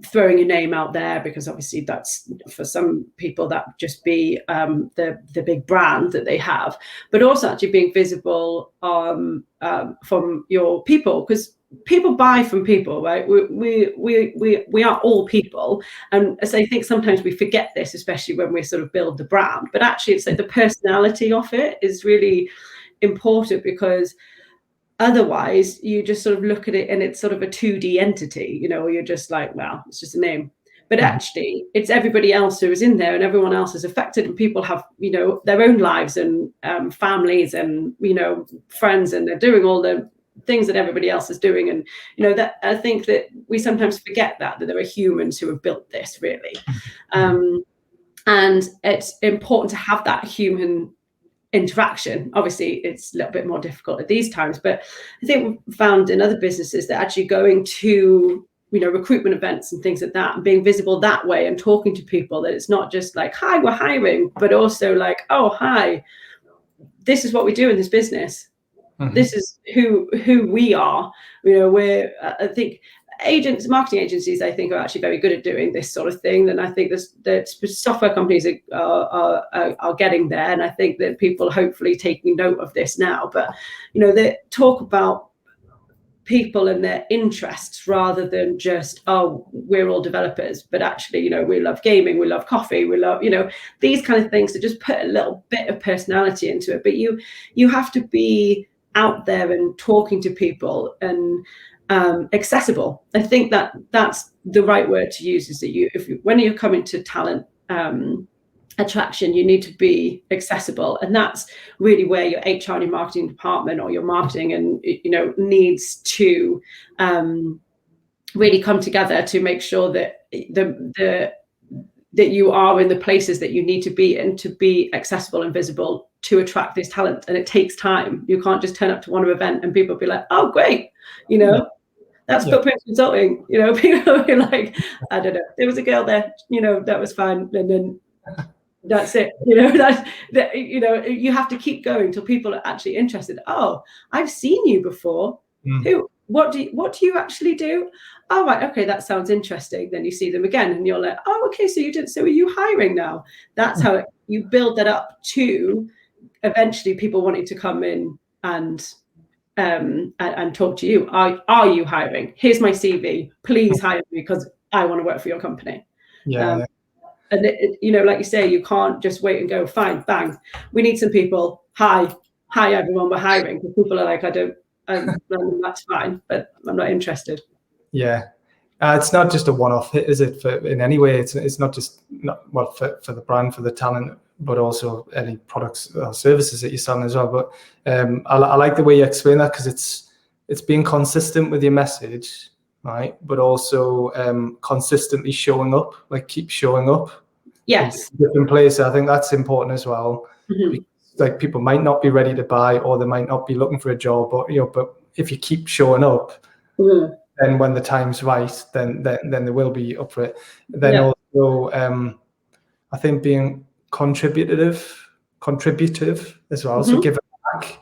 B: throwing your name out there, because obviously that's, for some people, that just be the big brand that they have, but also actually being visible from your people, because people buy from people, right? We are all people, and as I think sometimes we forget this, especially when we sort of build the brand, but actually it's like the personality of it is really important, because otherwise you just sort of look at it and it's sort of a 2D entity, you're just like, well, it's just a name. But actually it's everybody else who is in there, and everyone else is affected, and people have, their own lives and families and, friends, and they're doing all the things that everybody else is doing. And, that I think that we sometimes forget that there are humans who have built this, really. And it's important to have that human interaction. Obviously it's a little bit more difficult at these times, but I think we've found in other businesses that actually going to, recruitment events and things like that, and being visible that way and talking to people, that it's not just like, hi, we're hiring, but also like, oh, hi, this is what we do in this business. This is who we are. I think marketing agencies, I think, are actually very good at doing this sort of thing. And I think that software companies are getting there. And I think that people are hopefully taking note of this now. But, they talk about people and their interests rather than just, oh, we're all developers. But actually, we love gaming, we love coffee, we love, these kind of things, to just put a little bit of personality into it. But you have to be out there and talking to people and accessible. I think that's the right word to use, is that when you're coming to talent attraction, you need to be accessible, and that's really where your HR and your marketing department, or your marketing, and needs to really come together to make sure that that you are in the places that you need to be in, to be accessible and visible, to attract this talent. And it takes time. You can't just turn up to one event and people be like, oh, great, That's footprint consulting. You know, people are like, I don't know, there was a girl there, you know, that was fine, and then that's it. You know, that you know, you have to keep going till people are actually interested. Oh, I've seen you before. Who? What do you actually do? Oh, right, okay, that sounds interesting. Then you see them again, and you're like, oh, okay, so you did. So are you hiring now? That's how you build that up to eventually people wanting to come in and talk to you. Are you hiring? Here's my CV. Please hire me because I want to work for your company.
A: Yeah.
B: And you know, like you say, you can't just wait and go, fine, bang, we need some people. Hi everyone, we're hiring. Because people are like, that's fine, but I'm not interested.
A: Yeah. It's not just a one-off hit, is it? In any way, it's not just for the brand, for the talent, but also any products or services that you're selling as well. But I like the way you explain that, because it's being consistent with your message, right? But also consistently showing up, like keep showing up.
B: Yes.
A: In different places. I think that's important as well. Because, like, people might not be ready to buy, or they might not be looking for a job, but if you keep showing up. Then when the time's right, then they will be up for it. Then also, I think being contributive as well. So giving back,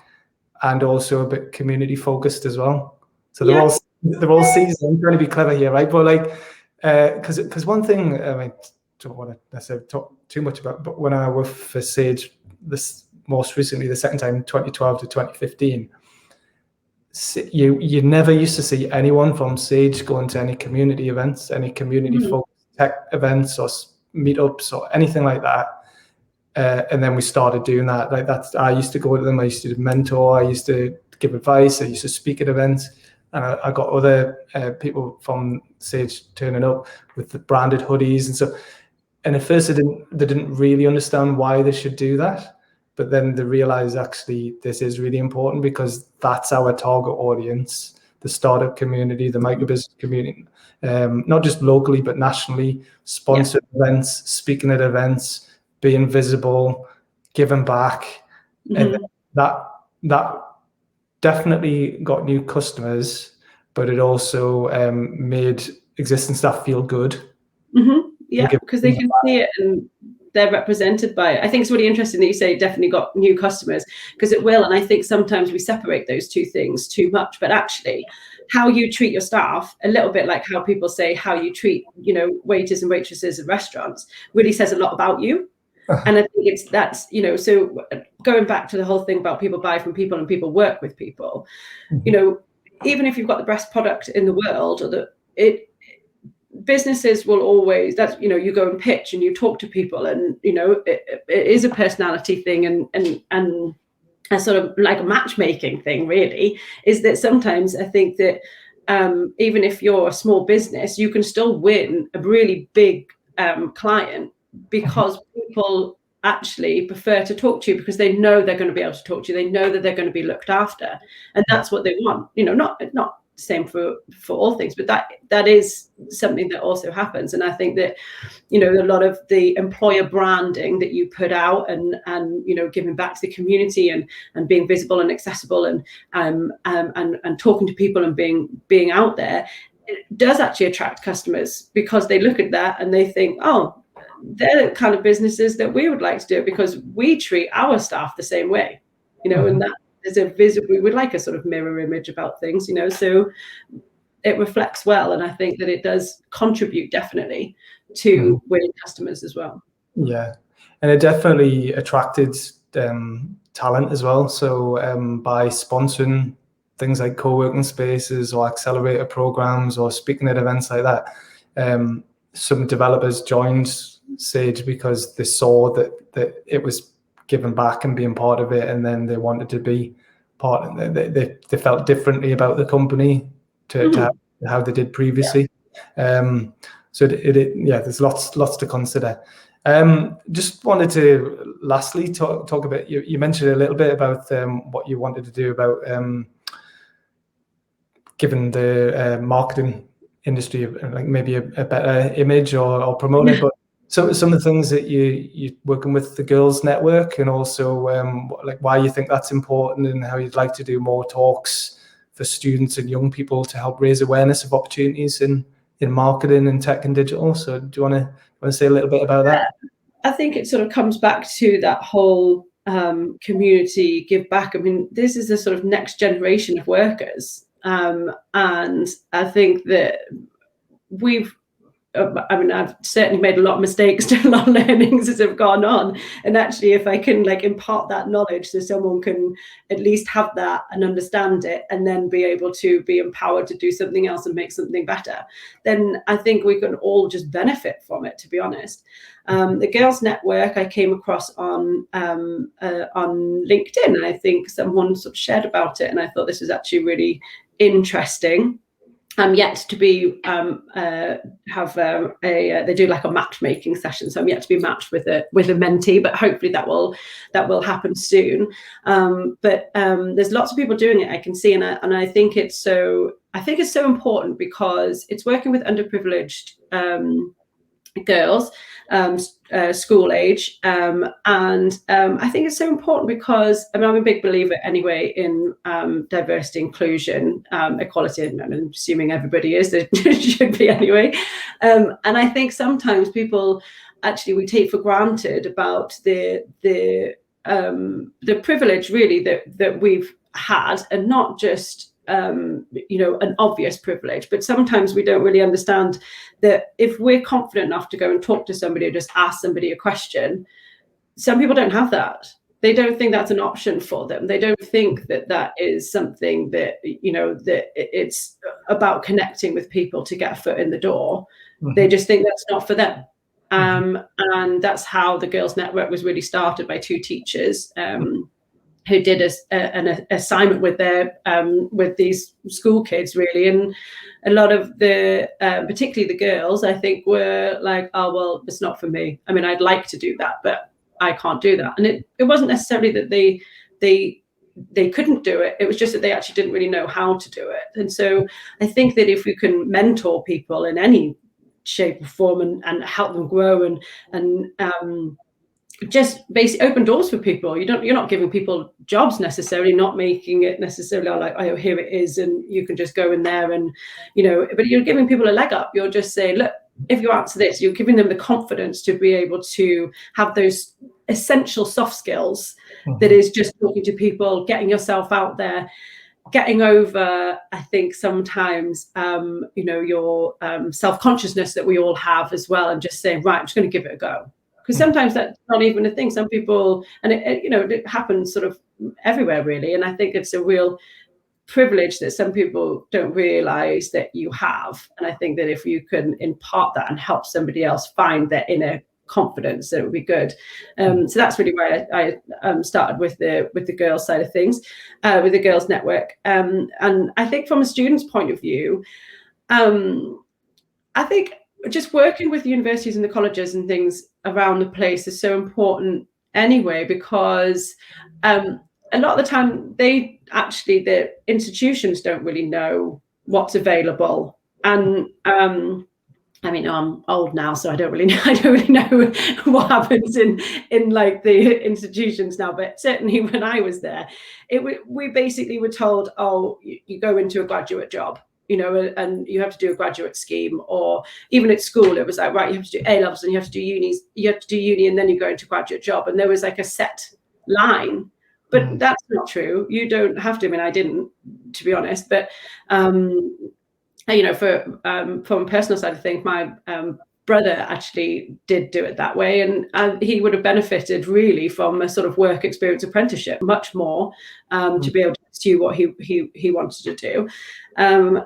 A: and also a bit community focused as well. So they're all seasoned. I'm trying to be clever here, right? But like, because one thing, I mean, don't want to necessarily talk too much about, but when I worked for Sage, this most recently, the second time, 2012 to 2015. You never used to see anyone from Sage going to any community events, any community focused tech events or meetups or anything like that. And then we started doing that. Like I used to go to them. I used to mentor. I used to give advice. I used to speak at events. And I got other people from Sage turning up with the branded hoodies and so. And at first, they didn't really understand why they should do that. But then they realize actually this is really important, because that's our target audience, the startup community, the microbusiness community, not just locally, but nationally, sponsored events, speaking at events, being visible, giving back. And that definitely got new customers, but it also made existing staff feel good.
B: Yeah, because they can see it and they're represented by it. I think it's really interesting that you say it definitely got new customers, because it will. And I think sometimes we separate those two things too much, but actually how you treat your staff, a little bit like how people say how you treat, you know, waiters and waitresses at restaurants, really says a lot about you. And I think that's, you know, so going back to the whole thing about people buy from people and people work with people, you know, even if you've got the best product in the world, or businesses will always, that's, you know, you go and pitch and you talk to people, and, you know, it is a personality thing, and a sort of like a matchmaking thing, really, is that sometimes I think that even if you're a small business, you can still win a really big client, because people actually prefer to talk to you because they know they're going to be able to talk to you. They know that they're going to be looked after, and that's what they want. You know, not the same for all things, but that is something that also happens. And I think that, you know, a lot of the employer branding that you put out, and you know, giving back to the community, and being visible and accessible, and talking to people, and being out there, it does actually attract customers, because they look at that and they think, oh, they're the kind of businesses that we would like to do it, because we treat our staff the same way, you know. And that is we would like a sort of mirror image about things, you know, so it reflects well. And I think that it does contribute definitely to winning customers as well.
A: Yeah, and it definitely attracted talent as well. So by sponsoring things like co-working spaces or accelerator programs or speaking at events like that, some developers joined Sage because they saw that it was giving back and being part of it, and then they wanted to be part of it. They felt differently about the company to how they did previously. So there's lots to consider. Just wanted to lastly talk a bit. You mentioned a little bit about what you wanted to do about giving the marketing industry like maybe a better image or promote it, but some of the things that you're working with the Girls Network, and also like why you think that's important, and how you'd like to do more talks for students and young people to help raise awareness of opportunities in marketing and tech and digital. So do you want to say a little bit about that?
B: I think it sort of comes back to that whole community give back. I mean, this is the sort of next generation of workers. And I think that I've certainly made a lot of mistakes, done a lot of learnings as I've gone on. And actually, if I can like impart that knowledge so someone can at least have that and understand it, and then be able to be empowered to do something else and make something better, then I think we can all just benefit from it, to be honest. The Girls Network I came across on LinkedIn. I think someone sort of shared about it, and I thought this was actually really interesting. I'm yet to be they do like a matchmaking session, so I'm yet to be matched with a mentee, but hopefully that will happen soon. But there's lots of people doing it, I can see, and I think it's so important because it's working with underprivileged girls, school age, and I think it's so important because I'm a big believer anyway in diversity, inclusion, equality, and I'm assuming everybody is, it should be anyway, and I think sometimes people actually we take for granted about the privilege really that we've had, and not just an obvious privilege, but sometimes we don't really understand that if we're confident enough to go and talk to somebody or just ask somebody a question, some people don't have that. They don't think that's an option for them. They don't think that is something that, that it's about connecting with people to get a foot in the door. Mm-hmm. They just think that's not for them. And that's how the Girls Network was really started, by two teachers who did an assignment with with these school kids, really. And a lot of the, particularly the girls, I think were like, oh, well, it's not for me. I mean, I'd like to do that, but I can't do that. And it wasn't necessarily that they couldn't do it. It was just that they actually didn't really know how to do it. And so I think that if we can mentor people in any shape or form and help them grow and just basically open doors for people. You're not giving people jobs necessarily, not making it necessarily like, oh, here it is, and you can just go in there and, but you're giving people a leg up. You're just saying, look, if you answer this, you're giving them the confidence to be able to have those essential soft skills. Mm-hmm. That is just talking to people, getting yourself out there, getting over, I think sometimes, your self-consciousness that we all have as well, and just saying, right, I'm just going to give it a go. Because sometimes that's not even a thing. Some people, and it happens sort of everywhere, really. And I think it's a real privilege that some people don't realize that you have. And I think that if you can impart that and help somebody else find their inner confidence, that it would be good. So that's really why I started with the girls side of things, with the Girls Network. And I think from a student's point of view, I think just working with the universities and the colleges and things around the place is so important anyway, because a lot of the time the institutions don't really know what's available. And I mean, I'm old now, so I don't really know what happens in like the institutions now. But certainly when I was there, we basically were told, oh, you go into a graduate job, and you have to do a graduate scheme. Or even at school, it was like, right, you have to do A-levels and you have to do uni, and then you go into a graduate job. And there was like a set line, but that's not true. You don't have to. I mean, I didn't, to be honest, but from a personal side of things, my brother actually did do it that way, and he would have benefited really from a sort of work experience apprenticeship much more, to be able to pursue what he wanted to do. And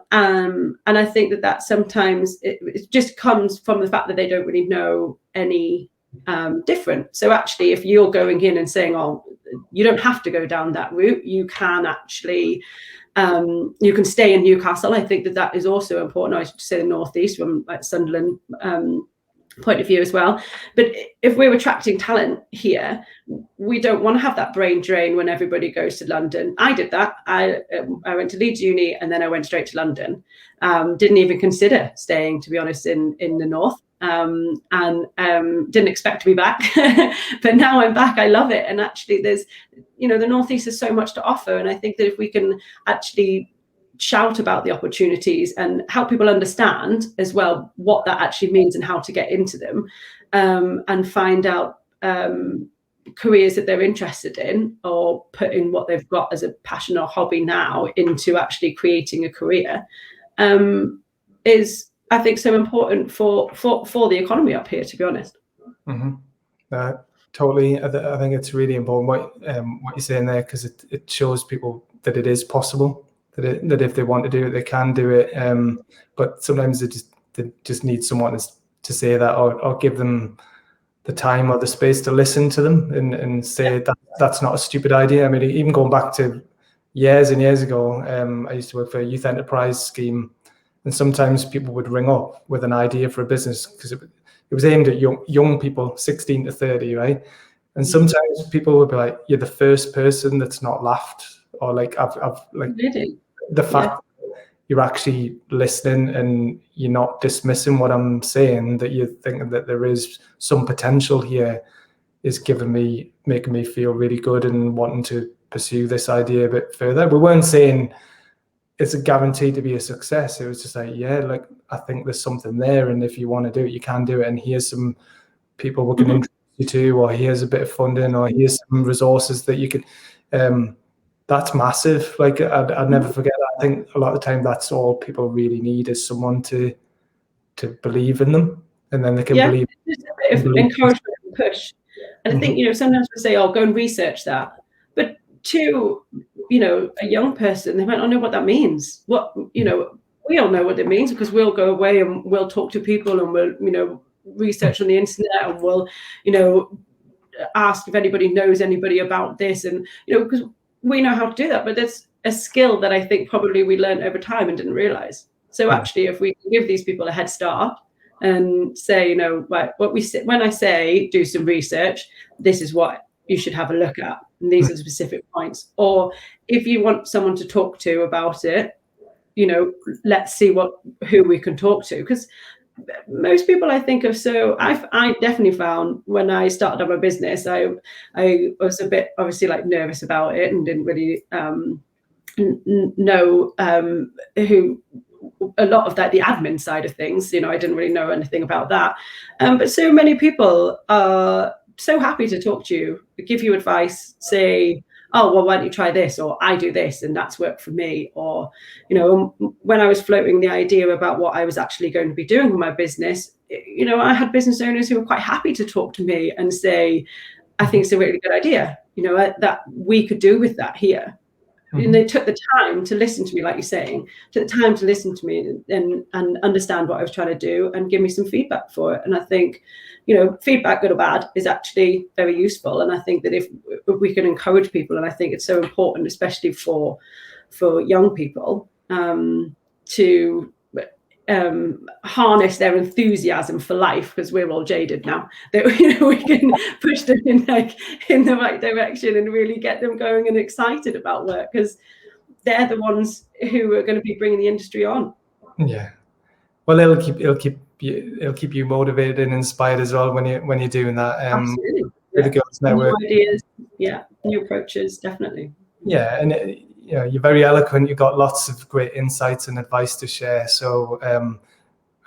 B: I think that sometimes it just comes from the fact that they don't really know any different. So actually, if you're going in and saying, oh, you don't have to go down that route, you can actually you can stay in Newcastle. I think that is also important. I should say the Northeast, from like Sunderland point of view as well. But if we're attracting talent here, we don't want to have that brain drain when everybody goes to London. I did that. I went to Leeds Uni and then I went straight to London. Didn't even consider staying, to be honest, in the north. And didn't expect to be back. But now I'm back. I love it. And actually there's, the Northeast has so much to offer. And I think that if we can actually shout about the opportunities and help people understand as well what that actually means and how to get into them, and find out careers that they're interested in, or putting what they've got as a passion or hobby now into actually creating a career, is, I think, so important for the economy up here, to be honest.
A: Totally. I think it's really important what you're saying there, because it shows people that it is possible, that if they want to do it, they can do it. But sometimes they just need someone to say that, or give them the time or the space to listen to them and say that's not a stupid idea. I mean, even going back to years and years ago, I used to work for a youth enterprise scheme, and sometimes people would ring up with an idea for a business, because it was aimed at young people, 16 to 30, right? And sometimes people would be like, "You're the first person that's not laughed," or like, "I've like
B: Really?
A: The fact you're actually listening and you're not dismissing what I'm saying, that you're thinking that there is some potential here, is making me feel really good and wanting to pursue this idea a bit further." We weren't saying it's a guarantee to be a success. It was just like, yeah, like, I think there's something there, and if you want to do it, you can do it. And here's some people we can introduce you to, or here's a bit of funding, or here's some resources that you could. That's massive. Like, I'd never forget that. I think a lot of the time that's all people really need, is someone to believe in them, and then they can believe.
B: Just a bit of encouragement and push. And I think, sometimes we say, "Oh, go and research that," but to a young person, they might not know what that means. What we all know what it means, because we'll go away and we'll talk to people, and we'll research on the internet, and we'll ask if anybody knows anybody about this, and because we know how to do that. But that's a skill that I think probably we learned over time and didn't realize. So actually, if we can give these people a head start and say, when I say do some research, this is what you should have a look at, and these are the specific points. Or if you want someone to talk to about it, let's see who we can talk to. Because most people, I think, I definitely found when I started up my business, I was a bit obviously like nervous about it, and didn't really know who a lot of that, the admin side of things, I didn't really know anything about that. But so many people are so happy to talk to you, give you advice, say, "Oh, well, why don't you try this?" Or "I do this and that's worked for me." Or, when I was floating the idea about what I was actually going to be doing with my business, I had business owners who were quite happy to talk to me and say, "I think it's a really good idea, that we could do with that here." And they took the time to listen to me, like you're saying, took the time to listen to me and understand what I was trying to do and give me some feedback for it. And I think, feedback, good or bad, is actually very useful. And I think that if we can encourage people, and I think it's so important, especially for young people, to harness their enthusiasm for life, because we're all jaded now, that we can push them in the right direction and really get them going and excited about work, because they're the ones who are going to be bringing the industry on.
A: Yeah, well, it'll keep you motivated and inspired as well when you're doing that.
B: Absolutely.
A: The Girls Network.
B: New ideas, new approaches, definitely.
A: Yeah, and you're very eloquent. You've got lots of great insights and advice to share. So I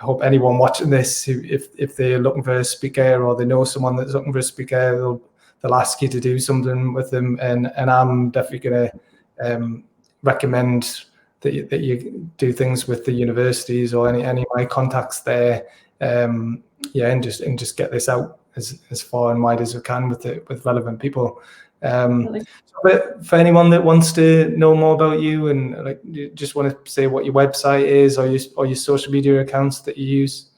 A: hope anyone watching this, if they're looking for a speaker, or they know someone that's looking for a speaker, they'll ask you to do something with them. And I'm definitely going to recommend that you do things with the universities or any of my contacts there. And just get this out as far and wide as we can with relevant people. But for anyone that wants to know more about you, and you just want to say what your website is, or your social media accounts that you use.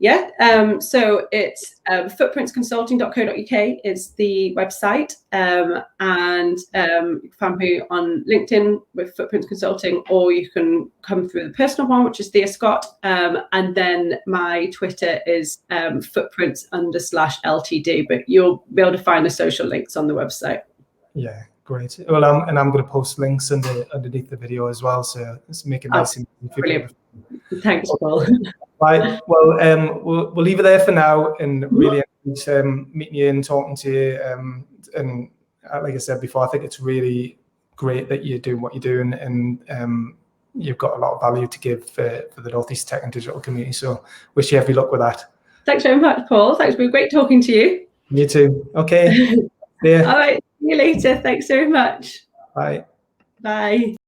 B: So it's footprintsconsulting.co.uk is the website, and you can find me on LinkedIn with Footprints Consulting, or you can come through the personal one, which is Thea Scott, and then my Twitter is footprints_LTD, but you'll be able to find the social links on the website.
A: Yeah, great. Well, I'm going to post links underneath the video as well, so let's make it nice and easy.
B: Brilliant. Thanks, Paul.
A: Right. Well, we'll leave it there for now, and really enjoyed meeting you and talking to you. And like I said before, I think it's really great that you're doing what you're doing, and you've got a lot of value to give for the North East Tech and Digital community. So wish you every luck with that.
B: Thanks very much, Paul. Thanks, it's been great talking to you.
A: You too. Okay.
B: All right, see you later. Thanks very much.
A: Bye.
B: Bye.